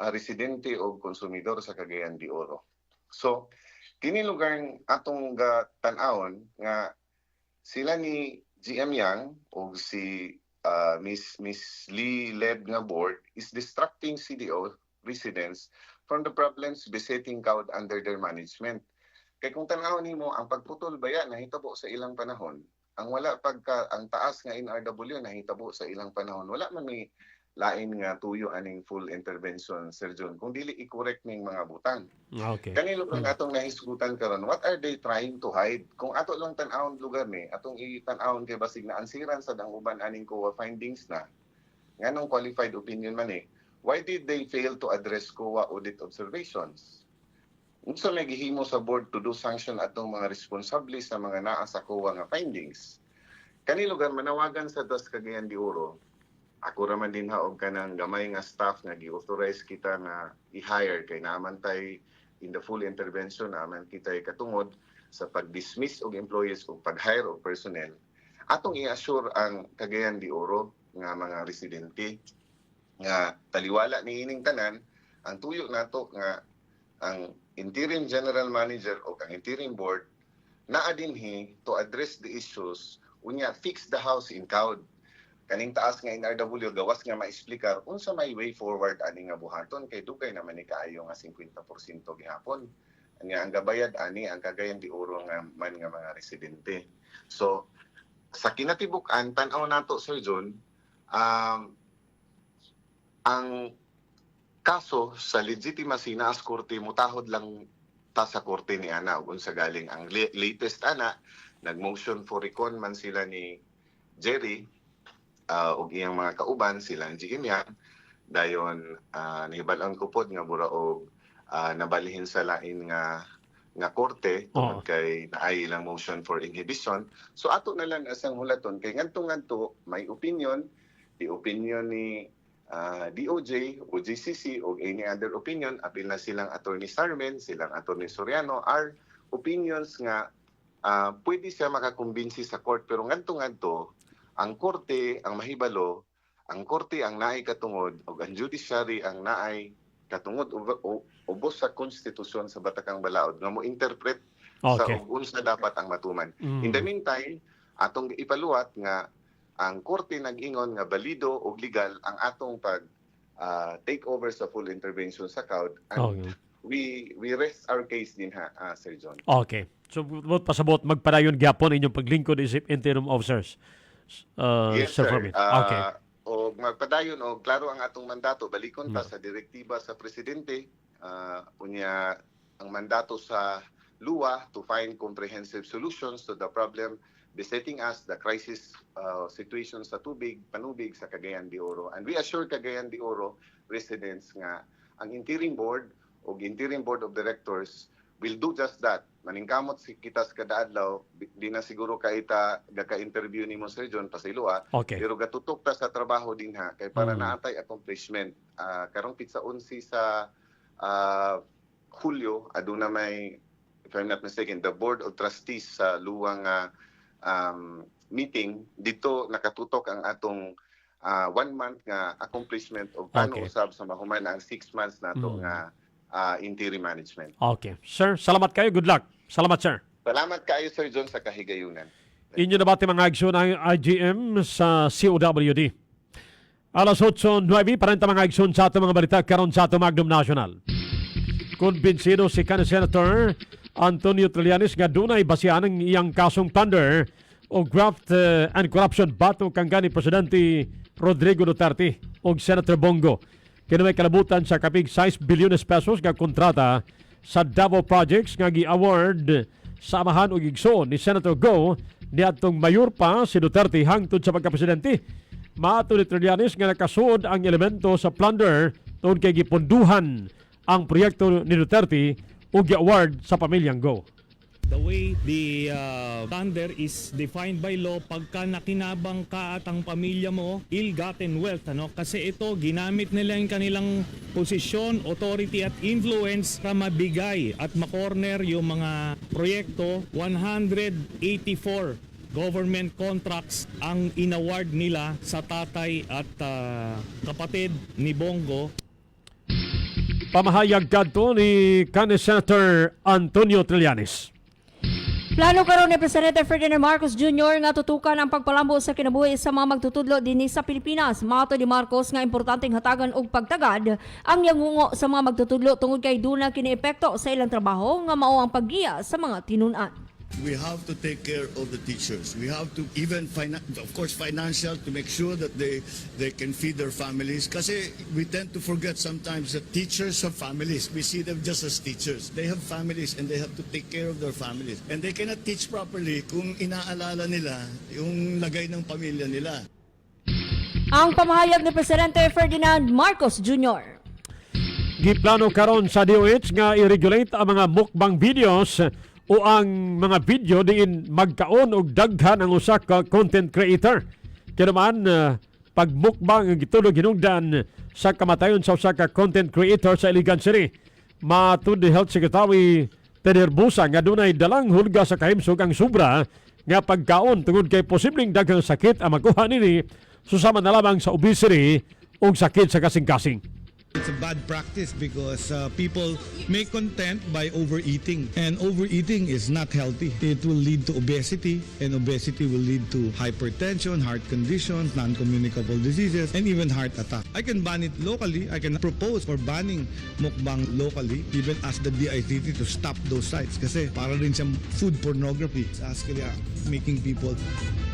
residente o konsumidor sa Cagayan de Oro. So, kini lugar atong tan-awon nga sila ni GM Yang o si Miss Lee led nga board is distracting CDO residents from the problems besetting CAUD under their management. Kay kung tan-awon nimo ang pagputol baya nahitabo sa ilang panahon, ang ang taas nga NRW nahitabo sa ilang panahon, wala man may lain nga tuyo aning full intervention Sir John kung dili i-correct ning mga butang. Okay. Kanilo lang atong nahisgutan karon, what are they trying to hide? Kung ato lang tan-awon lugar ni, atong itan-awon kay basig na ansiran sa dang uban aning COA findings na nganong qualified opinion man why did they fail to address COA audit observations? Unsa may gihimo sa board to do sanction atong mga responsable sa mga naa sa COA nga findings? Kanilo lugar manawagan sa DOS Cagayan de Oro. Ako raman din haog ka ng gamay nga staff nga gi-authorize kita nga i-hire kay naman tay in the full intervention naman kita katungod sa pag-dismiss og employees o pag-hire og personnel. Atong i-assure ang Cagayan de Oro nga mga residente nga taliwala ni ining tanan ang tuyo nato nga ang interim general manager o ang interim board naa dinhi to address the issues unya fix the house in CAUD. Kaning taas nga NRW gawas nga ma-explicar unsa may way forward ani nga buhaton kay dugay naman ni kaayo nga 50% gihapon. Anya ang gabayad ani ang Cagayan de Oro nga man nga mga residente. So sa kinatibuk-an tan-aw nato Sir John, ang kaso sa legitimacy na as korte mutahod lang ta sa korte ni ana ug unsa galing ang latest ana nag-motion for recon man sila ni Jerry ug iyang mga kauban sila ang GM dayon nahibal-an ko pod nga mura og nabalihin sa lain nga korte tungod kay naay ilang motion for inhibition. So ato na lang asang hulaton kay ngadto may opinion, the opinion ni DOJ o GCC o any other opinion, apil na silang Attorney Sarmen, silang Attorney Soriano, are opinions nga pwede siya makakumbinsi sa court. Pero ngadto ang korte, ang mahibalo, ang korte ang naay katungod o ang judiciary ang naay katungod ubos sa konstitusyon sa Batakang Balaod nga mo interpret sa unsa dapat ang matuman. In the meantime, atong ipaluwat nga ang korte nag-ingon nga balido o legal ang atong pag take over sa full intervention sa CAUD. And we rest our case din Sir John. Okay. So pasabot magpadayon gyapon inyong paglingkod isip interim officers. Yes, Sir sir. Fermin. Okay. O magpadayon o klaro ang atong mandato balikon ta sa direktiba sa presidente unya ang mandato sa luwa to find comprehensive solutions to the problem besetting us, the crisis situation sa tubig, panubig sa Cagayan de Oro. And we assure Cagayan de Oro residents nga ang interim board o interim board of directors will do just that. Maningkamot si kita sa kadaadlaw, di na siguro kaita gaka-interview ni mo Sir John pasilua, pero gatutok ta sa trabaho din kay para naatay accomplishment. Karong pitsa 11 sa Hulyo, aduna may, if I'm not mistaken, the Board of Trustees sa luwang meeting, dito nakatutok ang atong 1 month nga accomplishment o paano usab sa mahuman ang 6 months nato nga interim management. Okay. Sir, salamat kayo. Good luck. Salamat, sir. Salamat kayo, Sir John, sa kahigayunan. Inyo na bati mga aksyon ng IGM sa COWD. Alas 8:09, parenta mga aksyon sa ato mga balita karon sa ato Magnum National. Kumbinsido si Senator Antonio Trillanes nga dunay basihan ng iyang kasong plunder o graft and corruption bato kang gani Presidente Rodrigo Duterte o Senator Bongo. Kaya may kalabutan sa kapig 6 bilyones pesos nga kontrata sa Davao Projects nga gi-award sa amahan o gigsoon ni Senator Go niadtong mayor pa si Duterte hangtod sa pagkapresidente. Maato ni Trillanes nga nakasuod ang elemento sa plunder tungod kay gipunduhan ang proyekto ni Duterte o gi-award sa pamilyang Go. The way the plunder is defined by law, pagka nakinabang ka at ang pamilya mo, ill-gotten wealth. Kasi ito, ginamit nila yung kanilang posisyon, authority at influence para mabigay at makorner yung mga proyekto. 184 government contracts ang inaward nila sa tatay at kapatid ni Bongo. Pamahayag kadto ni Senator Antonio Trillanes. Plano karon ni Presidente Ferdinand Marcos Jr. nga tutukan ang pagpalambo sa kinabuhi sa mga magtutudlo dinhi sa Pilipinas. Mato ni Marcos nga importanteng hatagan og pagtagad ang yangungo sa mga magtutudlo tungod kay duna kini epekto sa ilang trabaho nga mao ang paggiya sa mga tinun-an. We have to take care of the teachers. We have to even, of course, financial to make sure that they can feed their families. Kasi we tend to forget sometimes that teachers have families. We see them just as teachers. They have families and they have to take care of their families. And they cannot teach properly kung inaalala nila yung lagay ng pamilya nila. Ang pamahayag ni Presidente Ferdinand Marcos Jr. Giplano karon sa DOH nga i-regulate ang mga mukbang videos o ang mga video diin magkaon og daghan ang usa ka content creator. Kaya naman pagmukbang ang gitulog hinungdan sa kamatayon sa usa ka content creator sa Iligan City. Matud ni Health Secretary Teder Busa nga dunay dalang hulga sa kahimsog ang sobra nga pagkaon tungod kay posibleng daghang sakit ang makuha nini susama na lamang sa obesity o sakit sa kasing-kasing. It's a bad practice because people make content by overeating, and overeating is not healthy. It will lead to obesity, and obesity will lead to hypertension, heart conditions, non-communicable diseases, and even heart attack. I can ban it locally. I can propose for banning mukbang locally, even ask the DICT to stop those sites kasi para rin siyang food pornography. It's actually making people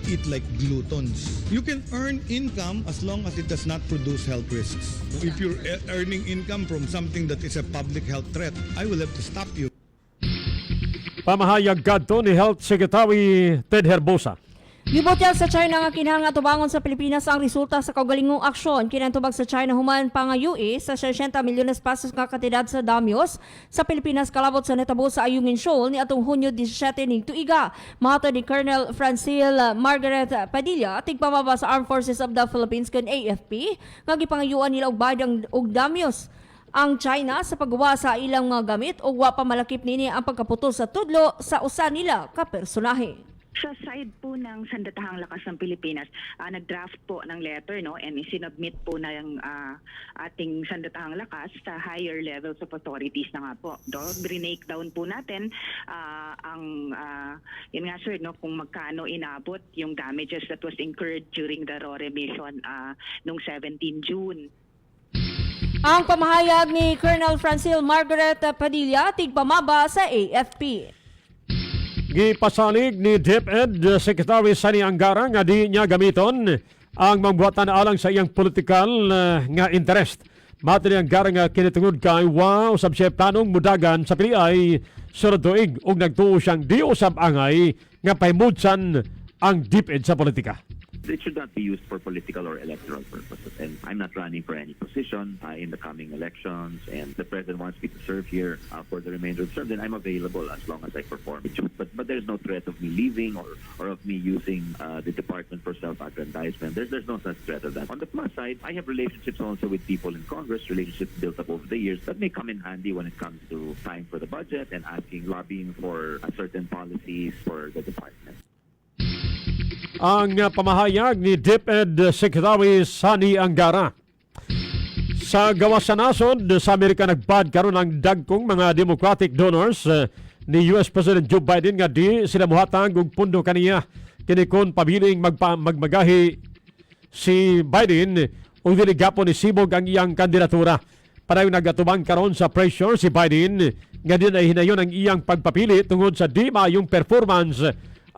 eat like gluttons. You can earn income as long as it does not produce health risks. If you're earning income from something that is a public health threat, I will have to stop you. Pamahayag kadto ni Health Secretary Ted Herbosa. Gibutyag sa China nga kinahanglan nga tubangon sa Pilipinas ang resulta sa kaugalingong aksyon kinatubag sa China human pa nga UE sa 60 milyones pesos nga kantidad sa damyos sa Pilipinas kalabot sa netabo sa Ayungin Shoal ni atong Hunyo 17 ning tuiga. Mahatod ni Colonel Francil Margaret Padilla tigpamaba sa Armed Forces of the Philippines ken AFP nga gipangayuan nila og bayad og damyos ang China sa paggawa sa ilang mga gamit o wa pa malakip nini ang pagkaputol sa tudlo sa usa nila ka personahe. Sa side po ng Sandatahang Lakas ng Pilipinas, nag-draft po ng letter, no, and isinubmit po na yung ating Sandatahang Lakas sa higher levels of authorities na nga po. Break down po natin yun nga sir, no, kung magkano inabot yung damages that was incurred during the RORE mission nung 17 June. Ang pamahayag ni Colonel Francil Margaret Padilla tigpamaba sa AFP. Gipasalig ni DepEd Secretary Sani Angara nga di niya gamiton ang mambuatan alang sa iyang political nga interest. Mati ni Angara nga kinitungod kay usab siya planong mudagan sa PDI sunod tuig ug nagtuo siyang di usab angay nga pahimudsan ang DepEd sa politika. It should not be used for political or electoral purposes. And I'm not running for any position in the coming elections. And the President wants me to serve here for the remainder of the term. Then I'm available as long as I perform. But there's no threat of me leaving or of me using the department for self-aggrandizement. There's no such threat of that. On the plus side, I have relationships also with people in Congress, relationships built up over the years that may come in handy when it comes to time for the budget and lobbying for certain policies for the department. Ang pamahayag ni DepEd Secretary Sani Angara. Sa gawas sa nasod sa Amerika nagbad karon ang dagkong mga Democratic donors ni US President Joe Biden nga di sila muhatag og pundo kaniya kini kon pabiling magmagahi si Biden ug dili gapon ni sibog ang iyang kandidatura. Parayon nagatubang karon sa pressure si Biden nga di na hinayon ang iyang pagpapili tungod sa di maayong performance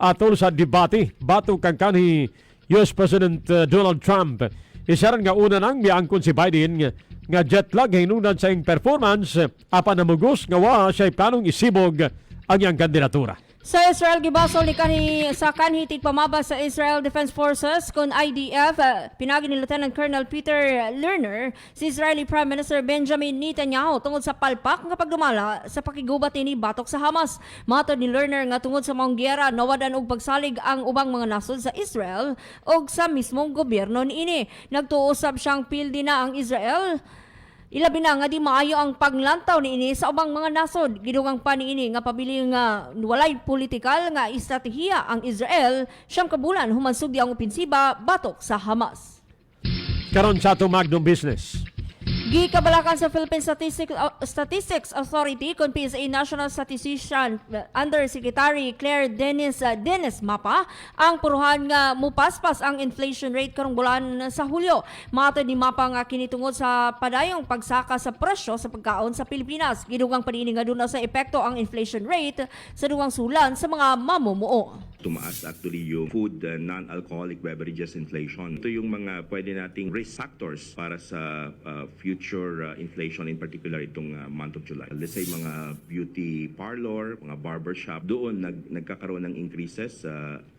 atol sa debate batok kang kanhi US President Donald Trump. Isaran nga una nang miangkon si Biden nga jet lag hinungdan sa iyang performance apan namugos nga wa siya planong isibog ang iyang kandidatura. Sa Israel gibasol ni kanhi tigpamaba sa Israel Defense Forces kun IDF pinagi ni Lieutenant Colonel Peter Lerner si Israeli Prime Minister Benjamin Netanyahu tungod sa palpak nga pagdumala sa pakigubat ni batok sa Hamas. Matod ni Lerner nga tungod sa maong giyera nawadan og pagsalig ang ubang mga nasod sa Israel og sa mismong gobyerno niini. Nagtuusab siyang pildi na ang Israel. Ilabi na nga di maayo ang paglantaw niini sa ubang mga nasod. Gidugang pa niini nga pabili nga walay politikal nga estratehiya ang Israel siyang kabulan human sugdi ang opensiba batok sa Hamas. Karon sa atong Magnum Business. Gikabalakan sa Philippine Statistics Authority kung PSA National Statistician Undersecretary Claire Dennis Mapa ang puruhan nga mupaspas ang inflation rate karong bulan sa Hulyo. Matod ni Mapa nga kinitungod sa padayong pagsaka sa presyo sa pagkaon sa Pilipinas. Gidugang panini nga duna sa epekto ang inflation rate sa duwang sulan sa mga mamumuo. Tumaas actually yung food non-alcoholic beverages inflation. Ito yung mga pwede nating risk factors para sa future inflation, in particular itong month of July. Let's say mga beauty parlor, mga barbershop, doon nagkakaroon ng increases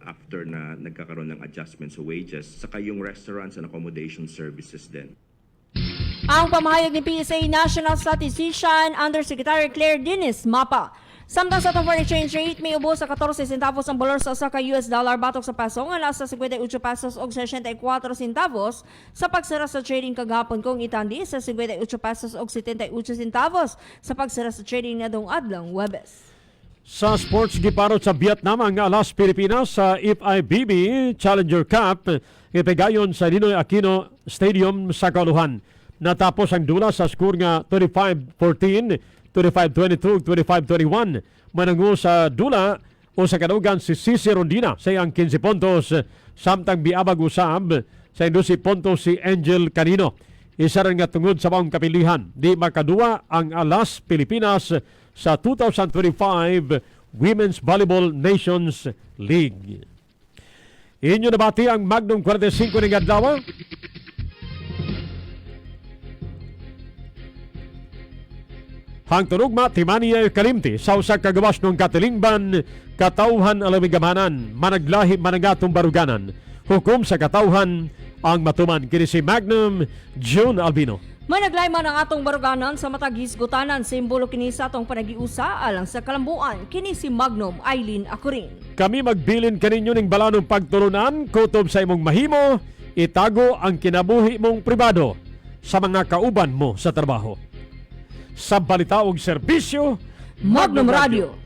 after na nagkakaroon ng adjustments sa wages. Saka yung restaurants and accommodation services din. Ang pamahayag ni PSA National Statistician Undersecretary Claire Dennis Mapa. Samtang sa foreign exchange rate, may ubos sa 14 centavos ang bolor sa ka US dollar batok sa peso nga nasa 58 pesos o 64 centavos sa pagsara sa trading kagahapon kung itandi sa 58 pesos o 78 centavos sa pagsara sa trading na dong adlang Huwebes. Sa sports giparot sa Vietnam ang Alas Pilipinas sa FIVB Challenger Cup ipegayon sa Ninoy Aquino Stadium sa Kaluhan. Natapos ang dula sa score nga 35-14, 25-22, 25-21. Manango sa dula o sa kadugan si Cici Rondina sa iyang 15 puntos. Samtang biabag usab sa 12 puntos si Angel Canino. Isa rin nga tungod sa maong kapilihan. Di makadua ang Alas Pilipinas sa 2025 Women's Volleyball Nations League. Inyo nabati ang Magnum 45 ng adlaw. Hangtunugma, timaniya kalimti sa usa ka gawas ng katilingban, katauhan alamigamanan, managlahi managatong baruganan. Hukom sa katauhan ang matuman kini si Magnum June Albino. Managlay man ang atong baruganan sa matag hisgutanan, simbolo kini sa atong panagiusa alang sa kalambuan, kini si Magnum Eileen Acurin. Kami magbilin kaninyo ning balanong pagtulunan, kutob sa imong mahimo, itago ang kinabuhi mong pribado sa mga kauban mo sa trabaho. Sa balita og serbisyo, Magnum Radio.